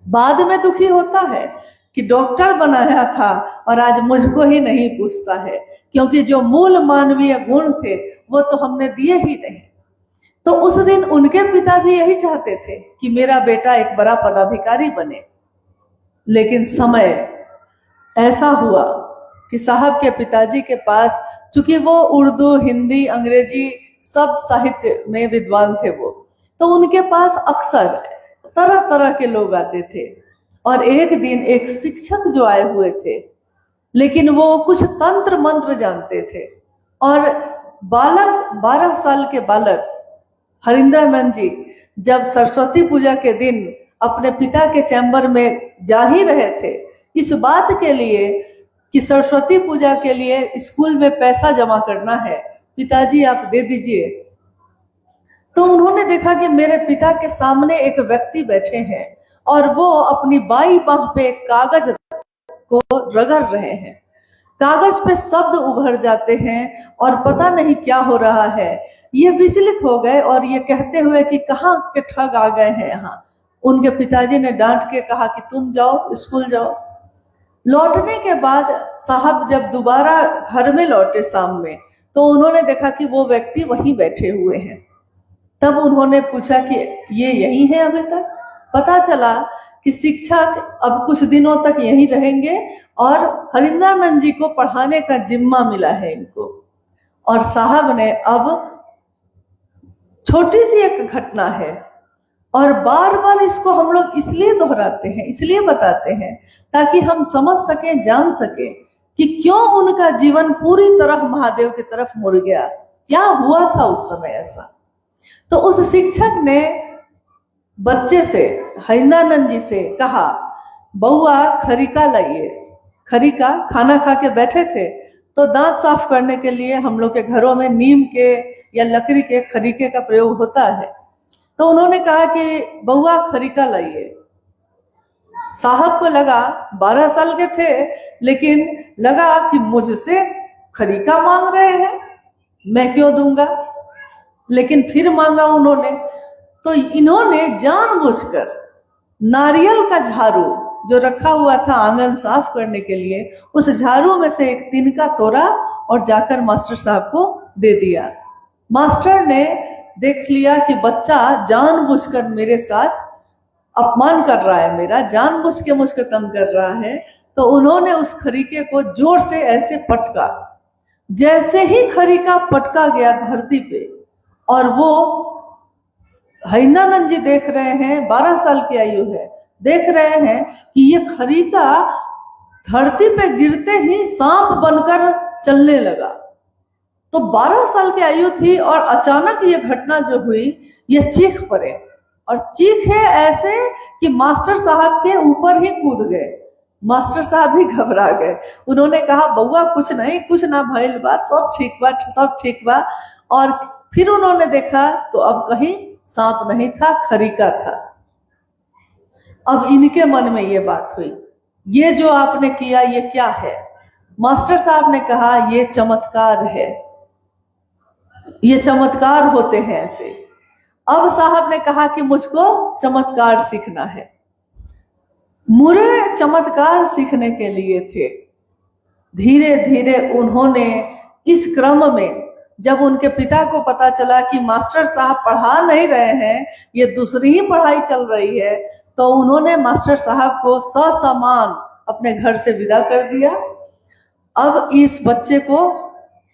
बाद में दुखी होता है कि डॉक्टर बनाया था और आज मुझको ही नहीं पूछता है, क्योंकि जो मूल मानवीय गुण थे वो तो हमने दिए ही नहीं। तो उस दिन उनके पिता भी यही चाहते थे कि मेरा बेटा एक बड़ा पदाधिकारी बने। लेकिन समय ऐसा हुआ कि साहब के पिताजी के पास, चूंकि वो उर्दू, हिंदी, अंग्रेजी सब साहित्य में विद्वान थे वो, तो उनके पास अक्सर तरह तरह के लोग आते थे। और एक दिन एक शिक्षक जो आए हुए थे, लेकिन वो कुछ तंत्र मंत्र जानते थे। और बालक, 12 साल के बालक हरिंद्रानंद जी जब सरस्वती पूजा के दिन अपने पिता के चैम्बर में जा ही रहे थे इस बात के लिए कि सरस्वती पूजा के लिए स्कूल में पैसा जमा करना है, पिताजी आप दे दीजिए, तो उन्होंने देखा कि मेरे पिता के सामने एक व्यक्ति बैठे हैं और वो अपनी बाईं बांह पे कागज को रगड़ रहे हैं। कागज पे शब्द उभर जाते हैं और पता नहीं क्या हो रहा है। ये विचलित हो गए और ये कहते हुए कि कहाँ के ठग आ गए हैं यहाँ। उनके पिताजी ने डांट के कहा कि तुम जाओ, स्कूल जाओ। लौटने के बाद साहब जब दोबारा घर में लौटे शाम में, तो उन्होंने देखा कि वो व्यक्ति वहीं बैठे हुए हैं। तब उन्होंने पूछा कि ये यही है अभी तक? पता चला कि शिक्षक अब कुछ दिनों तक यहीं रहेंगे और हरिंद्रानंद जी को पढ़ाने का जिम्मा मिला है इनको। और साहब ने अब, छोटी सी एक घटना है और बार बार इसको हम लोग इसलिए दोहराते हैं, इसलिए बताते हैं ताकि हम समझ सकें, जान सकें कि क्यों उनका जीवन पूरी तरह महादेव की तरफ मुड़ गया, क्या हुआ था उस समय ऐसा। तो उस शिक्षक ने बच्चे से, हरिंद्रानंद जी से कहा, बउआ खरीका लाइए। खरीका, खाना खा के बैठे थे तो दांत साफ करने के लिए हम लोग के घरों में नीम के या लकड़ी के खरीके का प्रयोग होता है। तो उन्होंने कहा कि बउआ खरीका लाइए। साहब को लगा, 12 साल के थे, लेकिन लगा कि मुझसे खरीका मांग रहे हैं, मैं क्यों दूंगा। लेकिन फिर मांगा उन्होंने, तो इन्होंने जानबूझकर नारियल का झाड़ू जो रखा हुआ था आंगन साफ करने के लिए, उस झाड़ू में से एक तिनका तोड़ा और जाकर मास्टर साहब को दे दिया। मास्टर ने देख लिया कि बच्चा जानबूझकर मेरे साथ अपमान कर रहा है, मेरा जानबूझ के मुझको तंग कर रहा है। तो उन्होंने उस खरीके को जोर से ऐसे पटका। जैसे ही खरीका पटका गया धरती पे, और वो हरिंद्रानंद जी देख रहे हैं, 12 साल की आयु है, देख रहे हैं कि ये खरीका धरती पे गिरते ही सांप बनकर चलने लगा। तो 12 साल की आयु थी और अचानक ये घटना जो हुई, ये चीख पड़े और चीखे ऐसे कि मास्टर साहब के ऊपर ही कूद गए। मास्टर साहब भी घबरा गए। उन्होंने कहा, बउआ कुछ नहीं, कुछ ना भइल बा, सब ठीक बा, सब ठीक बा। और फिर उन्होंने देखा तो अब कहीं सांप नहीं था, खरीका था। अब इनके मन में ये बात हुई, ये जो आपने किया ये क्या है? मास्टर साहब ने कहा, ये चमत्कार है, ये चमत्कार होते हैं ऐसे। अब साहब ने कहा कि मुझको चमत्कार सीखना है। मुरे चमत्कार सीखने के लिए थे। धीरे धीरे उन्होंने इस क्रम में, जब उनके पिता को पता चला कि मास्टर साहब पढ़ा नहीं रहे हैं, ये दूसरी ही पढ़ाई चल रही है, तो उन्होंने मास्टर साहब को ससम्मान अपने घर से विदा कर दिया। अब इस बच्चे को,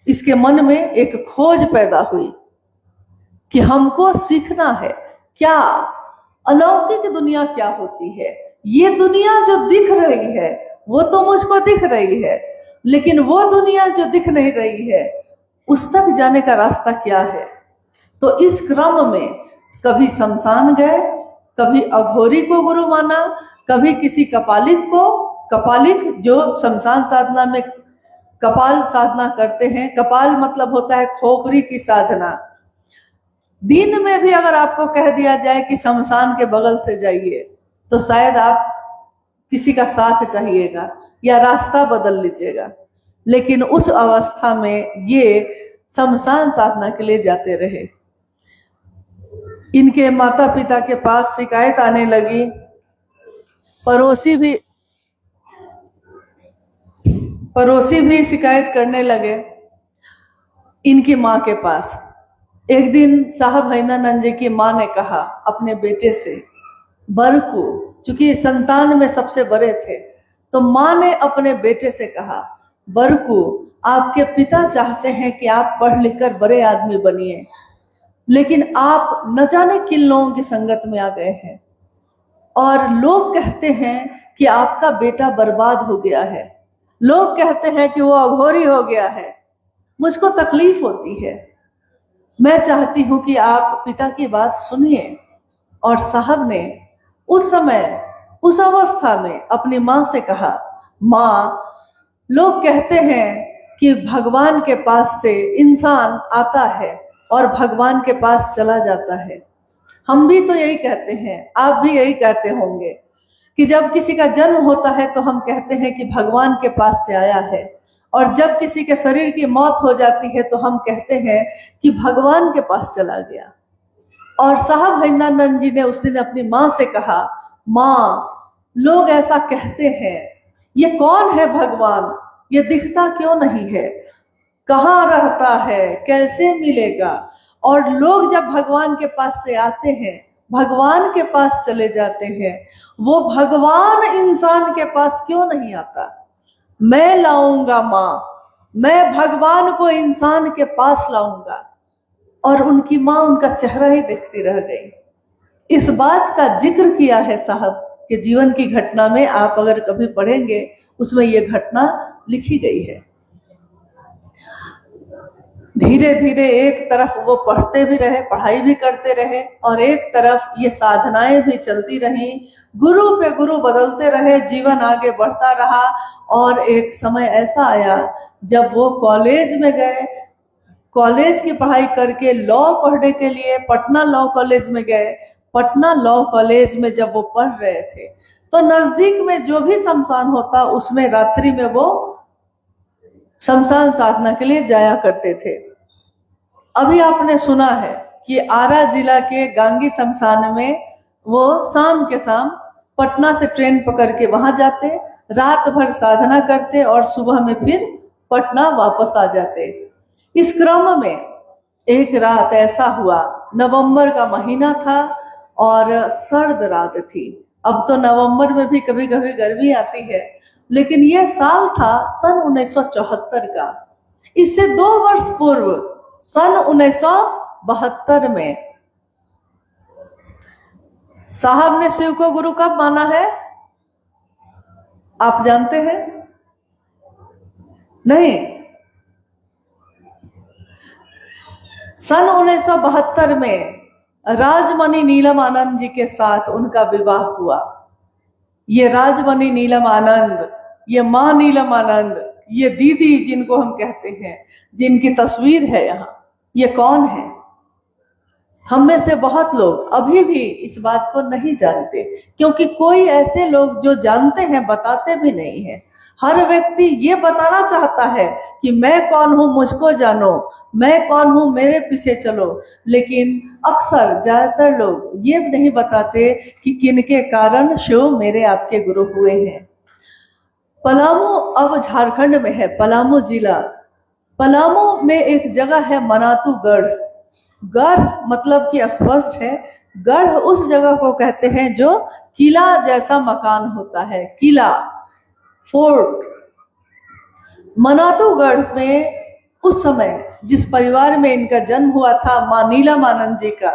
इसके मन में एक खोज पैदा हुई कि हमको सीखना है क्या अलौकिक दुनिया क्या होती है। ये दुनिया जो दिख रही है वो तो मुझको दिख रही है, लेकिन वो दुनिया जो दिख नहीं रही है उस तक जाने का रास्ता क्या है। तो इस क्रम में कभी शमशान गए, कभी अघोरी को गुरु माना, कभी किसी कपालिक जो शमशान साधना में कपाल साधना करते हैं। कपाल मतलब होता है खोपड़ी की साधना। दिन में भी अगर आपको कह दिया जाए कि शमशान के बगल से जाइए तो शायद आप किसी का साथ चाहिएगा या रास्ता बदल लीजिएगा, लेकिन उस अवस्था में ये शमशान साधना के लिए जाते रहे। इनके माता पिता के पास शिकायत आने लगी, पड़ोसी भी शिकायत करने लगे इनकी माँ के पास। एक दिन साहब हैदरानंद जी की माँ ने कहा अपने बेटे से, बरकू, चूंकि संतान में सबसे बड़े थे, तो माँ ने अपने बेटे से कहा, बरकू, आपके पिता चाहते हैं कि आप पढ़ लिख कर बड़े आदमी बनिए, लेकिन आप न जाने किन लोगों की संगत में आ गए हैं और लोग कहते हैं कि आपका बेटा बर्बाद हो गया है, लोग कहते हैं कि वो अघोरी हो गया है। मुझको तकलीफ होती है, मैं चाहती हूं कि आप पिता की बात सुनिए। और साहब ने उस समय उस अवस्था में अपनी माँ से कहा, माँ, लोग कहते हैं कि भगवान के पास से इंसान आता है और भगवान के पास चला जाता है। हम भी तो यही कहते हैं, आप भी यही कहते होंगे कि जब किसी का जन्म होता है तो हम कहते हैं कि भगवान के पास से आया है, और जब किसी के शरीर की मौत हो जाती है तो हम कहते हैं कि भगवान के पास चला गया। और साहब हैदरानंद जी ने उस दिन अपनी माँ से कहा, माँ, लोग ऐसा कहते हैं, ये कौन है भगवान, ये दिखता क्यों नहीं है, कहाँ रहता है, कैसे मिलेगा। और लोग जब भगवान के पास से आते हैं, भगवान के पास चले जाते हैं, वो भगवान इंसान के पास क्यों नहीं आता। मैं लाऊंगा माँ, मैं भगवान को इंसान के पास लाऊंगा। और उनकी माँ उनका चेहरा ही देखती रह गई। इस बात का जिक्र किया है साहब के जीवन की घटना में, आप अगर कभी पढ़ेंगे उसमें ये घटना लिखी गई है। धीरे धीरे एक तरफ वो पढ़ते भी रहे, पढ़ाई भी करते रहे, और एक तरफ ये साधनाएं भी चलती रहीं, गुरु पे गुरु बदलते रहे, जीवन आगे बढ़ता रहा। और एक समय ऐसा आया जब वो कॉलेज में गए, कॉलेज की पढ़ाई करके लॉ पढ़ने के लिए पटना लॉ कॉलेज में गए। पटना लॉ कॉलेज में जब वो पढ़ रहे थे तो नजदीक में जो भी शमशान होता उसमें रात्रि में वो शमशान साधना के लिए जाया करते थे। अभी आपने सुना है कि आरा जिला के गांगी शमशान में वो शाम के शाम पटना से ट्रेन पकड़ के वहां जाते, रात भर साधना करते और सुबह में फिर पटना वापस आ जाते। इस क्रम में एक रात ऐसा हुआ, नवंबर का महीना था और सर्द रात थी। अब तो नवंबर में भी कभी कभी गर्मी आती है, लेकिन यह साल था सन 1974 का। इससे 2 वर्ष पूर्व सन 1972 में साहब ने शिव को गुरु कब माना है, आप जानते हैं? नहीं, सन 1972 में राजमणि नीलम आनंद जी के साथ उनका विवाह हुआ। ये राजमणि नीलम आनंद, ये माँ नीलम आनंद, ये दीदी जिनको हम कहते हैं, जिनकी तस्वीर है यहाँ, ये कौन है? हम में से बहुत लोग अभी भी इस बात को नहीं जानते, क्योंकि कोई ऐसे लोग जो जानते हैं बताते भी नहीं है। हर व्यक्ति ये बताना चाहता है कि मैं कौन हूँ, मुझको जानो, मैं कौन हूँ, मेरे पीछे चलो, लेकिन अक्सर ज्यादातर लोग ये नहीं बताते कि किनके कारण शिव मेरे आपके गुरु हुए हैं। पलामू अब झारखंड में है, पलामू जिला। पलामू में एक जगह है मनातू गढ़। गढ़ मतलब कि स्पष्ट है, गढ़ उस जगह को कहते हैं जो किला जैसा मकान होता है, किला, फोर्ट। मनातूगढ़ में उस समय जिस परिवार में इनका जन्म हुआ था, माँ नीलम आनंद जी का,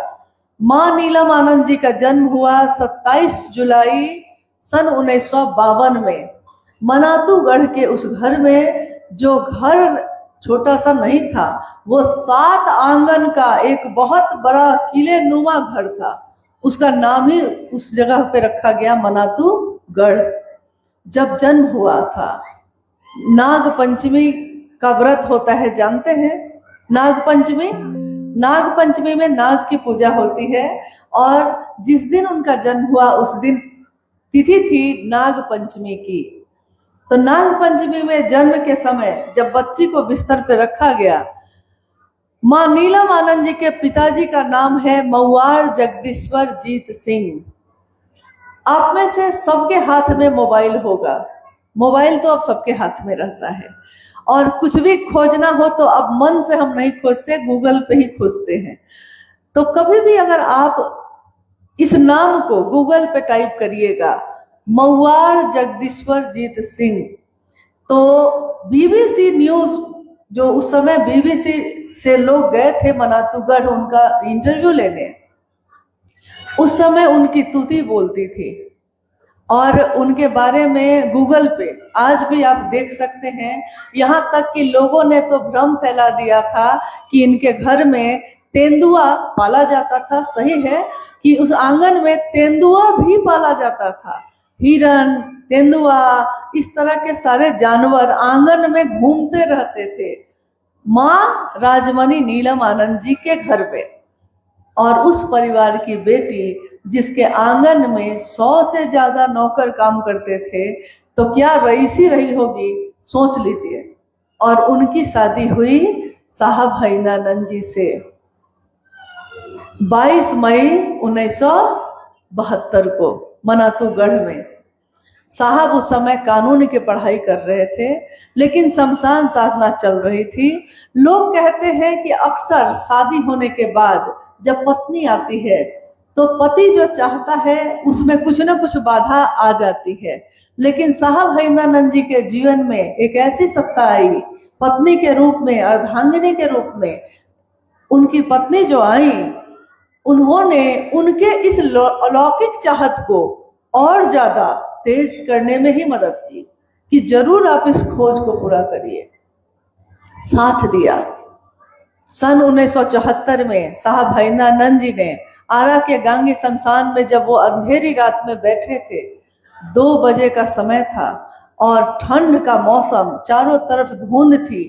माँ नीलम आनंद जी का जन्म हुआ 27 जुलाई सन 1952 में। मनातूगढ़ के उस घर में जो घर छोटा सा नहीं था, वो 7 आंगन का एक बहुत बड़ा किले नुमा घर था। उसका नाम ही उस जगह पे रखा गया मनातू गढ़। जब जन्म हुआ था, नाग पंचमी का व्रत होता है, जानते हैं नाग पंचमी? नाग पंचमी में नाग की पूजा होती है और जिस दिन उनका जन्म हुआ उस दिन तिथि थी नाग पंचमी की। तो नाग पंचमी में जन्म के समय जब बच्ची को बिस्तर पे रखा गया, मां नीलम आनंद जी के पिताजी का नाम है मऊआर जगदीश्वर जीत सिंह। आप में से सबके हाथ में मोबाइल होगा, मोबाइल तो अब सबके हाथ में रहता है, और कुछ भी खोजना हो तो अब मन से हम नहीं खोजते, गूगल पे ही खोजते हैं। तो कभी भी अगर आप इस नाम को गूगल पे टाइप करिएगा, मऊआर जगदीश्वर जीत सिंह, तो बीबीसी न्यूज, जो उस समय बीबीसी से लोग गए थे मनातूगढ़ उनका इंटरव्यू लेने, उस समय उनकी तूती बोलती थी और उनके बारे में गूगल पे आज भी आप देख सकते हैं। यहाँ तक कि लोगों ने तो भ्रम फैला दिया था कि इनके घर में तेंदुआ पाला जाता था। सही है कि उस आंगन में तेंदुआ भी पाला जाता था, हिरन, तेंदुआ, इस तरह के सारे जानवर आंगन में घूमते रहते थे माँ राजमणि नीलम आनंद जी के घर पे। और उस परिवार की बेटी जिसके आंगन में 100 से ज्यादा नौकर काम करते थे, तो क्या रईसी रही होगी, सोच लीजिए। और उनकी शादी हुई साहब हैनानंद जी से 22 मई 1972 को मनातूगढ़ में। साहब उस समय कानून की पढ़ाई कर रहे थे, लेकिन शमशान साधना चल रही थी। लोग कहते हैं कि अक्सर शादी होने के बाद जब पत्नी आती है तो पति जो चाहता है उसमें कुछ न कुछ बाधा आ जाती है, लेकिन साहब हैनानंद जी के जीवन में एक ऐसी सत्ता आई पत्नी के रूप में, अर्धांगिनी के रूप में। उनकी पत्नी जो आई, उन्होंने उनके इस अलौकिक चाहत को और ज्यादा तेज करने में ही मदद की कि जरूर आप इस खोज को पूरा करिए। साथ दिया। सन 1974 में साहब हैनानंद जी ने आरा के गांगी शमशान में, जब वो अंधेरी रात में बैठे थे, 2 बजे का समय था और ठंड का मौसम, चारों तरफ धुंध थी।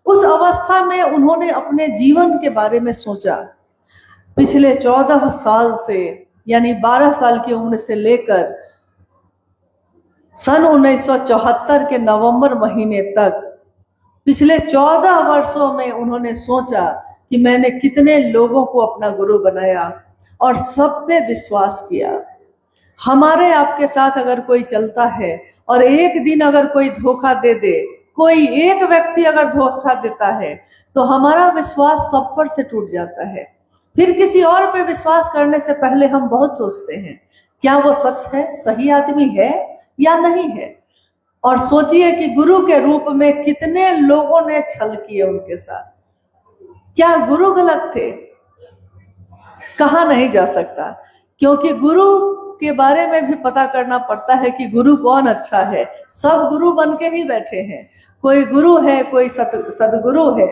उस अवस्था में उन्होंने अपने जीवन के बारे में सोचा। पिछले 14 साल से, यानी 12 साल की उम्र से लेकर सन 1974 के नवंबर महीने तक, पिछले 14 वर्षों में उन्होंने सोचा कि मैंने कितने लोगों को अपना गुरु बनाया और सब पे विश्वास किया। हमारे आपके साथ अगर कोई चलता है और एक दिन अगर कोई धोखा दे दे, कोई एक व्यक्ति अगर धोखा देता है, तो हमारा विश्वास सब पर से टूट जाता है। फिर किसी और पे विश्वास करने से पहले हम बहुत सोचते हैं क्या वो सच है, सही आदमी है या नहीं है। और सोचिए कि गुरु के रूप में कितने लोगों ने छल किए उनके साथ। क्या गुरु गलत थे? कहा नहीं जा सकता, क्योंकि गुरु के बारे में भी पता करना पड़ता है कि गुरु कौन अच्छा है। सब गुरु बन के ही बैठे हैं, कोई गुरु है, कोई सदगुरु है,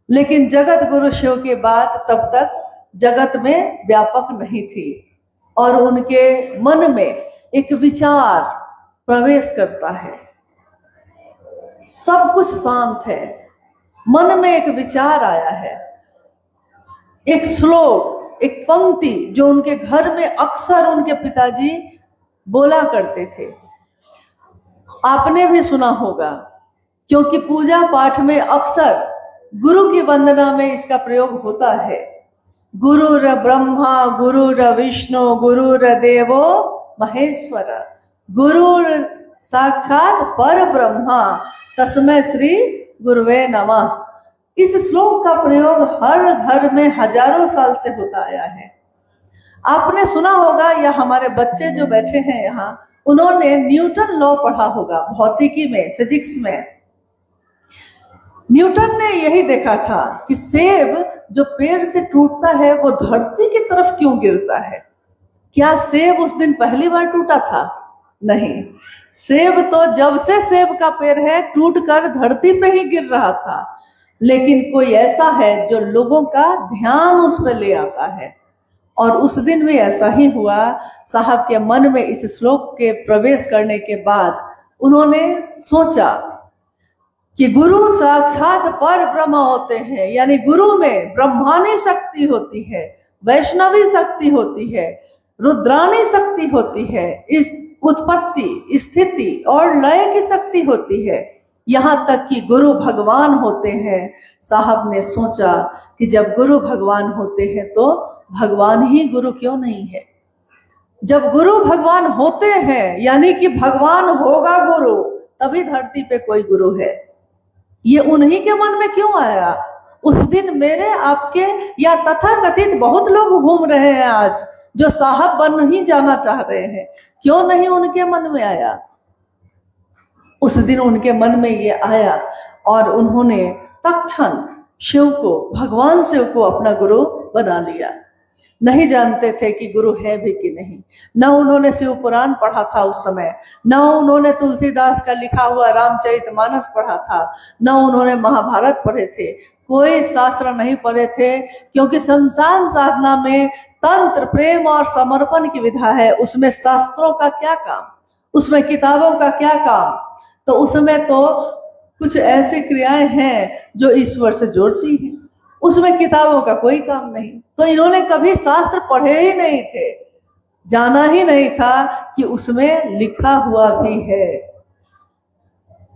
लेकिन जगत गुरु शिव के बाद तब तक जगत में व्यापक नहीं थी। और उनके मन में एक विचार प्रवेश करता है, सब कुछ शांत है, मन में एक विचार आया है, एक श्लोक, एक पंक्ति जो उनके घर में अक्सर उनके पिताजी बोला करते थे। आपने भी सुना होगा, क्योंकि पूजा पाठ में अक्सर गुरु की वंदना में इसका प्रयोग होता है। गुरुर ब्रह्मा गुरुर विष्णु गुरुर देवो महेश्वर, गुरुर साक्षात पर ब्रह्मा तस्मै श्री गुरुवे नमः। इस श्लोक का प्रयोग हर घर में हजारों साल से होता आया है। आपने सुना होगा, या हमारे बच्चे जो बैठे हैं यहाँ, उन्होंने न्यूटन लॉ पढ़ा होगा भौतिकी में, फिजिक्स में। न्यूटन ने यही देखा था कि सेब जो पेड़ से टूटता है वो धरती की तरफ क्यों गिरता है। क्या सेब उस दिन पहली बार टूटा था? नहीं, सेब तो जब से सेब का पेड़ है टूट कर धरती पे ही गिर रहा था। लेकिन कोई ऐसा है जो लोगों का ध्यान उस पर ले आता है। और उस दिन भी ऐसा ही हुआ। साहब के मन में इस श्लोक के प्रवेश करने के बाद उन्होंने सोचा कि गुरु साक्षात पर ब्रह्म होते हैं, यानी गुरु में ब्रह्मानी शक्ति होती है, वैष्णवी शक्ति होती है, रुद्रानी शक्ति होती है, इस उत्पत्ति स्थिति और लय की शक्ति होती है, यहाँ तक कि गुरु भगवान होते हैं। साहब ने सोचा कि जब गुरु भगवान होते हैं तो भगवान ही गुरु क्यों नहीं है। जब गुरु भगवान होते हैं यानी कि भगवान होगा गुरु, तभी धरती पे कोई गुरु है। ये उन्हीं के मन में क्यों आया? उस दिन मेरे आपके या तथाकथित बहुत लोग घूम रहे हैं आज जो साहब बन ही जाना चाह रहे हैं, क्यों नहीं उनके मन में आया? उस दिन उनके मन में ये आया और उन्होंने तत्क्षण शिव को, भगवान शिव को अपना गुरु बना लिया। नहीं जानते थे कि गुरु है भी कि नहीं। न उन्होंने शिव पुराण पढ़ा था उस समय, न उन्होंने तुलसीदास का लिखा हुआ रामचरितमानस पढ़ा था, न उन्होंने महाभारत पढ़े थे, कोई शास्त्र नहीं पढ़े थे, क्योंकि शमशान साधना में तंत्र, प्रेम और समर्पण की विधा है। उसमें शास्त्रों का क्या काम, उसमें किताबों का क्या काम? तो उसमें तो कुछ ऐसी क्रियाएं हैं जो ईश्वर से जोड़ती हैं, उसमें किताबों का कोई काम नहीं। तो इन्होंने कभी शास्त्र पढ़े ही नहीं थे, जाना ही नहीं था कि उसमें लिखा हुआ भी है।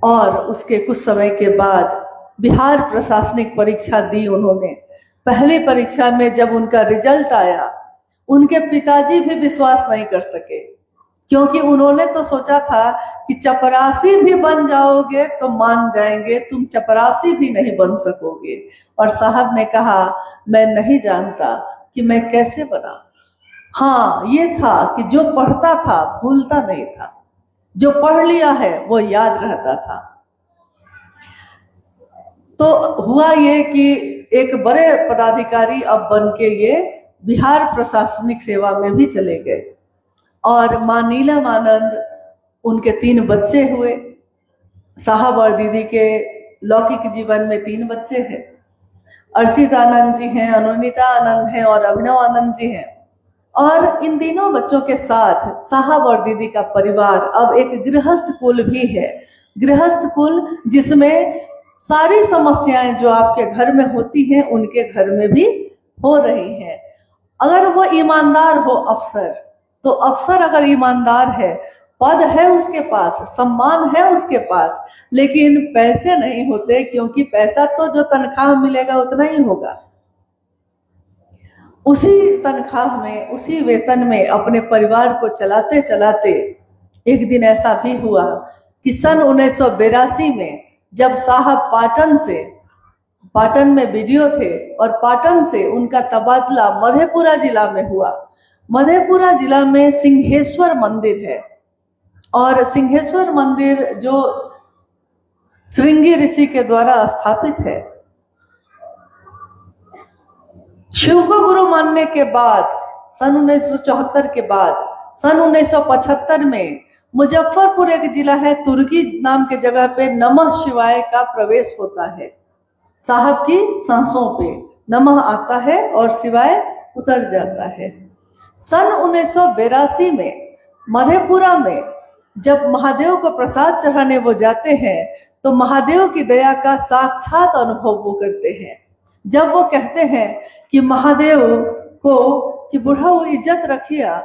और उसके कुछ समय के बाद बिहार प्रशासनिक परीक्षा दी उन्होंने। पहली परीक्षा में जब उनका रिजल्ट आया, उनके पिताजी भी विश्वास नहीं कर सके, क्योंकि उन्होंने तो सोचा था कि चपरासी भी बन जाओगे तो मान जाएंगे, तुम चपरासी भी नहीं बन सकोगे। और साहब ने कहा मैं नहीं जानता कि मैं कैसे बना। हाँ, ये था कि जो पढ़ता था भूलता नहीं था, जो पढ़ लिया है वो याद रहता था। तो हुआ ये कि एक बड़े पदाधिकारी अब बन के ये बिहार प्रशासनिक सेवा में भी चले गए। और माँ नीलम आनंद, उनके 3 बच्चे हुए। साहब और दीदी के लौकिक जीवन में 3 बच्चे हैं। अर्चित आनंद जी हैं, अनुनीता आनंद हैं और अभिनव आनंद जी हैं। और इन तीनों बच्चों के साथ साहब और दीदी का परिवार अब एक गृहस्थ कुल भी है। गृहस्थ कुल जिसमें सारी समस्याएं जो आपके घर में होती हैं उनके घर में भी हो रही हैं। अगर वो ईमानदार हो अफसर, तो अफसर अगर ईमानदार है, पद है उसके पास, सम्मान है उसके पास, लेकिन पैसे नहीं होते, क्योंकि पैसा तो जो तनख्वाह मिलेगा उतना ही होगा। उसी तनख्वाह में, उसी वेतन में अपने परिवार को चलाते चलाते एक दिन ऐसा भी हुआ कि सन 1982 में जब साहब पाटन में वीडियो थे और पाटन से उनका तबादला मधेपुरा जिला में हुआ। मधेपुरा जिला में सिंहेश्वर मंदिर है और सिंहेश्वर मंदिर जो श्रृंगी ऋषि के द्वारा स्थापित है। शिव को गुरु मानने के बाद सन 1974 के बाद सन 1975 में मुजफ्फरपुर एक जिला है, तुर्की नाम के जगह पे नमः शिवाय का प्रवेश होता है। साहब की सांसों पे नमः आता है और शिवाय उतर जाता है। सन 1982 में मधेपुरा में जब महादेव को प्रसाद चढ़ाने वो जाते हैं तो महादेव की दया का साक्षात अनुभव वो करते हैं। जब वो कहते हैं कि महादेव को कि बूढ़ा वो इज्जत रखिया,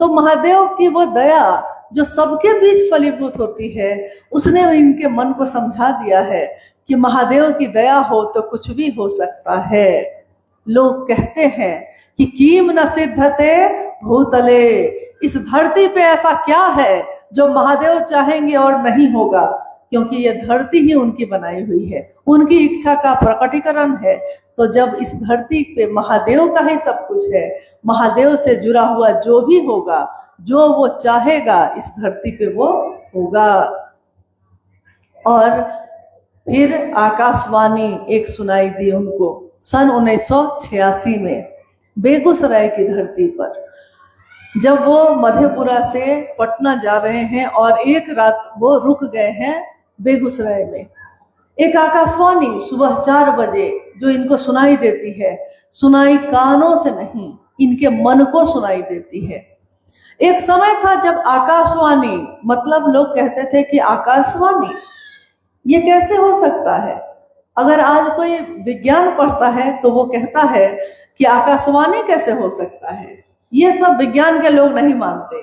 तो महादेव की वो दया जो सबके बीच फलीभूत होती है, उसने इनके मन को समझा दिया है कि महादेव की दया हो तो कुछ भी हो सकता है। लोग कहते हैं कि कीम न सिद्धते भूतले, इस धरती पे ऐसा क्या है जो महादेव चाहेंगे और नहीं होगा, क्योंकि ये धरती ही उनकी बनाई हुई है, उनकी इच्छा का प्रकटीकरण है। तो जब इस धरती पे महादेव का ही सब कुछ है, महादेव से जुड़ा हुआ जो भी होगा, जो वो चाहेगा, इस धरती पे वो होगा। और फिर आकाशवाणी एक सुनाई दी उनको सन 1986 में बेगूसराय की धरती पर, जब वो मधेपुरा से पटना जा रहे हैं और एक रात वो रुक गए हैं बेगूसराय में। एक आकाशवाणी सुबह 4 बजे जो इनको सुनाई देती है, सुनाई कानों से नहीं, इनके मन को सुनाई देती है। एक समय था जब आकाशवाणी मतलब लोग कहते थे कि आकाशवाणी ये कैसे हो सकता है। अगर आज कोई विज्ञान पढ़ता है तो वो कहता है कि आकाशवाणी कैसे हो सकता है, ये सब विज्ञान के लोग नहीं मानते।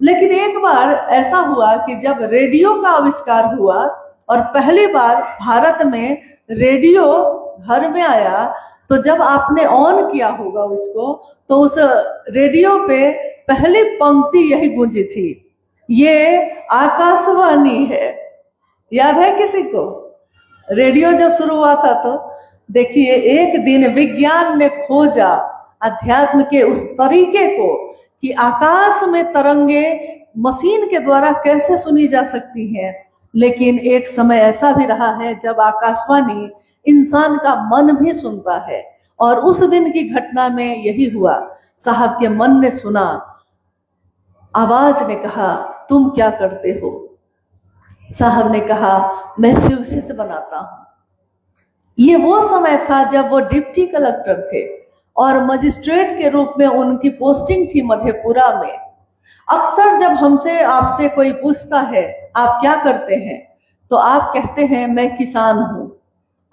लेकिन एक बार ऐसा हुआ कि जब रेडियो का आविष्कार हुआ और पहली बार भारत में रेडियो घर में आया, तो जब आपने ऑन किया होगा उसको, तो उस रेडियो पे पहली पंक्ति यही गूंजी थी, ये आकाशवाणी है। याद है किसी को? रेडियो जब शुरू हुआ था तो देखिए, एक दिन विज्ञान ने खोजा अध्यात्म के उस तरीके को कि आकाश में तरंगे मशीन के द्वारा कैसे सुनी जा सकती हैं। लेकिन एक समय ऐसा भी रहा है जब आकाशवाणी इंसान का मन भी सुनता है, और उस दिन की घटना में यही हुआ। साहब के मन ने सुना, आवाज ने कहा, तुम क्या करते हो? साहब ने कहा, मैं शिव शिष्य बनाता हूं। ये वो समय था जब वो डिप्टी कलेक्टर थे और मजिस्ट्रेट के रूप में उनकी पोस्टिंग थी मधेपुरा में। अक्सर जब हमसे आपसे कोई पूछता है आप क्या करते हैं, तो आप कहते हैं मैं किसान हूं,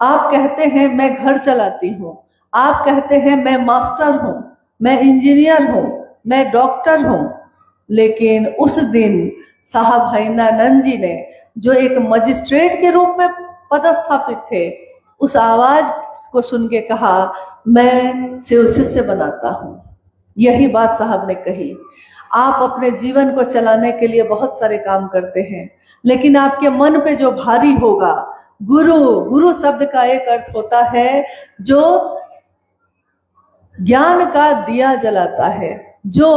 आप कहते हैं मैं घर चलाती हूं, आप कहते हैं मैं मास्टर हूं, मैं इंजीनियर हूं, मैं डॉक्टर हूं। लेकिन उस दिन साहब हैदरानंद जी ने, जो एक मजिस्ट्रेट के रूप में पदस्थापित थे, उस आवाज को सुन के कहा, मैं शिव शिष्य बनाता हूं। यही बात साहब ने कही। आप अपने जीवन को चलाने के लिए बहुत सारे काम करते हैं, लेकिन आपके मन पे जो भारी होगा, गुरु शब्द का एक अर्थ होता है जो ज्ञान का दिया जलाता है, जो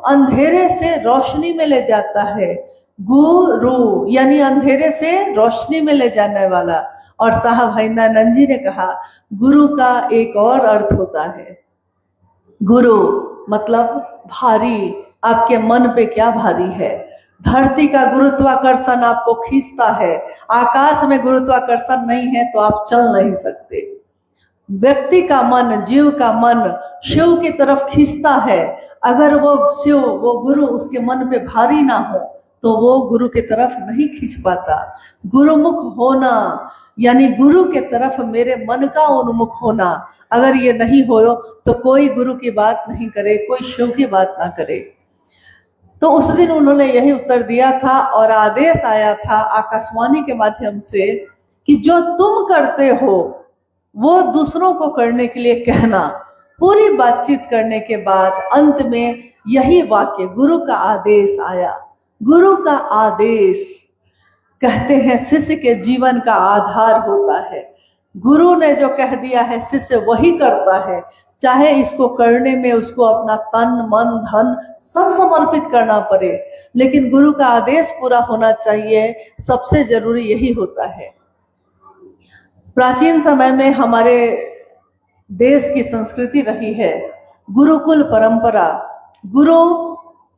अंधेरे से रोशनी में ले जाता है। गुरु यानी अंधेरे से रोशनी में ले जाने वाला। और साहब हैदरानंद जी ने कहा, गुरु का एक और अर्थ होता है। गुरु मतलब भारी। आपके मन पे क्या भारी है? धरती का गुरुत्वाकर्षण आपको खींचता है, आकाश में गुरुत्वाकर्षण नहीं है तो आप चल नहीं सकते। व्यक्ति का मन, जीव का मन शिव की तरफ खींचता है। अगर वो शिव, वो गुरु उसके मन पे भारी ना हो तो वो गुरु की तरफ नहीं खींच पाता। गुरुमुख होना यानी गुरु के तरफ मेरे मन का उन्मुख होना, अगर ये नहीं हो तो कोई गुरु की बात नहीं करे, कोई शिव की बात ना करे। तो उस दिन उन्होंने यही उत्तर दिया था और आदेश आया था आकाशवाणी के माध्यम से कि जो तुम करते हो वो दूसरों को करने के लिए कहना। पूरी बातचीत करने के बाद अंत में यही वाक्य, गुरु का आदेश आया। गुरु का आदेश, कहते हैं शिष्य के जीवन का आधार होता है। गुरु ने जो कह दिया है शिष्य वही करता है, चाहे इसको करने में उसको अपना तन मन धन सब समर्पित करना पड़े, लेकिन गुरु का आदेश पूरा होना चाहिए। सबसे जरूरी यही होता है। प्राचीन समय में हमारे देश की संस्कृति रही है गुरुकुल परंपरा।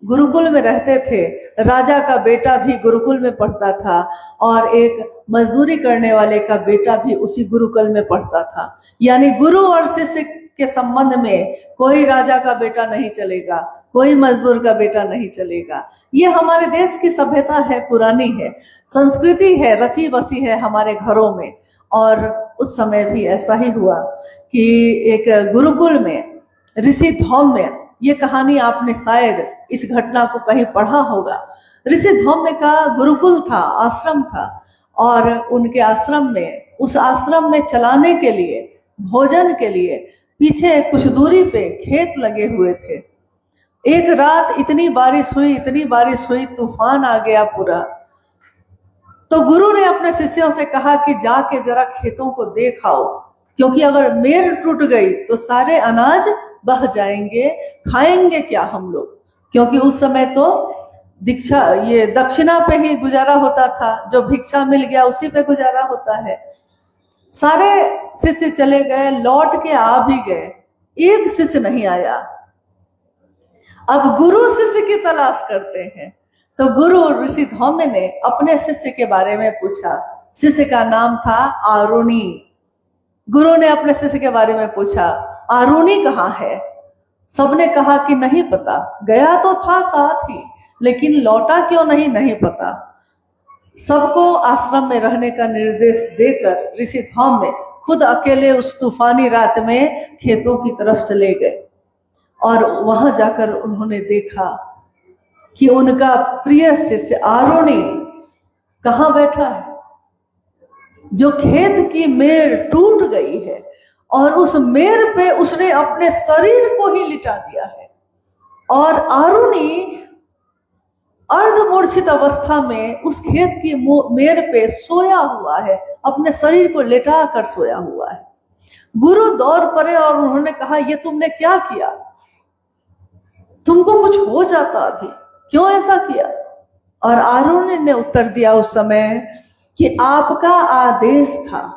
गुरुकुल में रहते थे। राजा का बेटा भी गुरुकुल में पढ़ता था और एक मजदूरी करने वाले का बेटा भी उसी गुरुकुल में पढ़ता था। यानी गुरु और शिष्य के संबंध में कोई राजा का बेटा नहीं चलेगा, कोई मजदूर का बेटा नहीं चलेगा। ये हमारे देश की सभ्यता है, पुरानी है, संस्कृति है, रची बसी है हमारे घरों में। और उस समय भी ऐसा ही हुआ कि एक गुरुकुल में ऋषि धौम्य, ये कहानी आपने शायद इस घटना को कहीं पढ़ा होगा। ऋषि धौम्य का गुरुकुल था, आश्रम था, और उनके आश्रम में, उस आश्रम में चलाने के लिए, भोजन के लिए पीछे कुछ दूरी पे खेत लगे हुए थे। एक रात इतनी बारिश हुई, तूफान आ गया पूरा। तो गुरु ने अपने शिष्यों से कहा कि जाके जरा खेतों को देख आओ, क्योंकि अगर मेड़ टूट गई तो सारे अनाज बह जाएंगे, खाएंगे क्या हम लोग? क्योंकि उस समय तो दक्षिणा पे ही गुजारा होता था, जो भिक्षा मिल गया उसी पे गुजारा होता है। सारे शिष्य चले गए, लौट के आ भी गए, एक शिष्य नहीं आया। अब गुरु शिष्य की तलाश करते हैं। तो गुरु ऋषि धौम्य ने अपने शिष्य के बारे में पूछा, शिष्य का नाम था आरुणि। गुरु ने अपने शिष्य के बारे में पूछा, आरुणि कहाँ है? सबने कहा कि नहीं पता, गया तो था साथ ही, लेकिन लौटा क्यों नहीं, नहीं पता। सबको आश्रम में रहने का निर्देश देकर ऋषि थौम्य खुद अकेले उस तूफानी रात में खेतों की तरफ चले गए और वहां जाकर उन्होंने देखा कि उनका प्रिय शिष्य आरुणि कहाँ बैठा है, जो खेत की मेड़ टूट गई है और उस मेड़ पे उसने अपने शरीर को ही लिटा दिया है। और आरुणि अर्धमूर्छित अवस्था में उस खेत की मेड़ पे सोया हुआ है, अपने शरीर को लेटा कर सोया हुआ है। गुरु दौड़ पड़े और उन्होंने कहा, ये तुमने क्या किया? तुमको कुछ हो जाता अभी, क्यों ऐसा किया? और आरुणि ने उत्तर दिया उस समय कि आपका आदेश था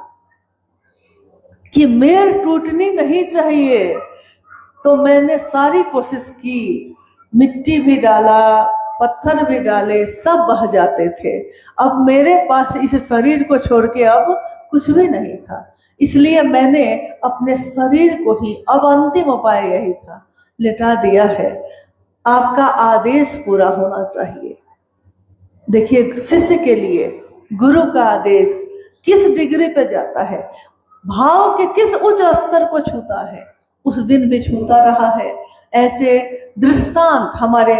कि मेड़ टूटनी नहीं चाहिए, तो मैंने सारी कोशिश की, मिट्टी भी डाला, पत्थर भी डाले, सब बह जाते थे। अब मेरे पास इस शरीर को छोड़ के अब कुछ भी नहीं था, इसलिए मैंने अपने शरीर को ही, अब अंतिम उपाय यही था, लिटा दिया है। आपका आदेश पूरा होना चाहिए। देखिए, शिष्य के लिए गुरु का आदेश किस डिग्री पे जाता है, भाव के किस उच्च स्तर को छूता है, उस दिन भी छूता रहा है। ऐसे दृष्टांत हमारे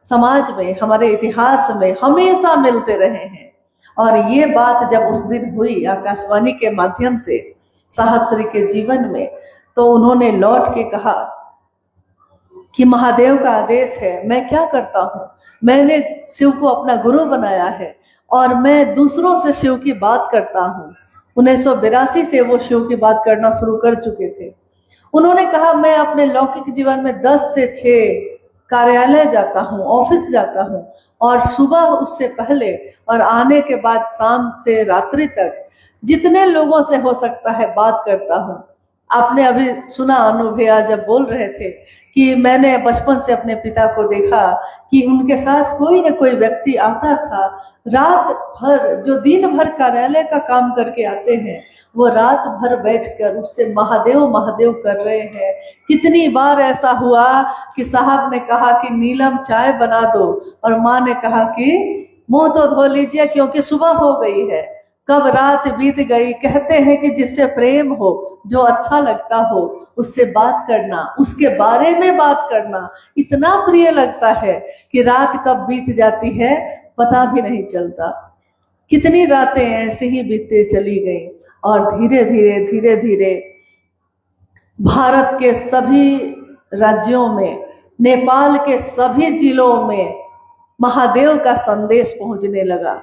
समाज में, हमारे इतिहास में हमेशा मिलते रहे हैं। और ये बात जब उस दिन हुई आकाशवाणी के माध्यम से साहब श्री के जीवन में, तो उन्होंने लौट के कहा कि महादेव का आदेश है, मैं क्या करता हूँ, मैंने शिव को अपना गुरु बनाया है और मैं दूसरों से शिव की बात करता हूँ। 1982 से वो शिव की बात करना शुरू कर चुके थे। उन्होंने कहा, मैं अपने लौकिक जीवन में 10 से 6 कार्यालय जाता हूँ, ऑफिस जाता हूँ, और सुबह उससे पहले और आने के बाद शाम से रात्रि तक जितने लोगों से हो सकता है बात करता हूँ। आपने अभी सुना, अनु भैया जब बोल रहे थे कि मैंने बचपन से अपने पिता को देखा कि उनके साथ कोई न कोई व्यक्ति आता था, रात भर, जो दिन भर कार्यालय का काम करके आते हैं, वो रात भर बैठकर उससे महादेव महादेव कर रहे हैं। कितनी बार ऐसा हुआ कि साहब ने कहा कि नीलम चाय बना दो, और माँ ने कहा कि मुंह तो धो लीजिए क्योंकि सुबह हो गई है। कब रात बीत गई। कहते हैं कि जिससे प्रेम हो, जो अच्छा लगता हो, उससे बात करना, उसके बारे में बात करना इतना प्रिय लगता है कि रात कब बीत जाती है पता भी नहीं चलता। कितनी रातें ऐसे ही बीतते चली गई और धीरे धीरे धीरे धीरे भारत के सभी राज्यों में, नेपाल के सभी जिलों में महादेव का संदेश पहुंचने लगा।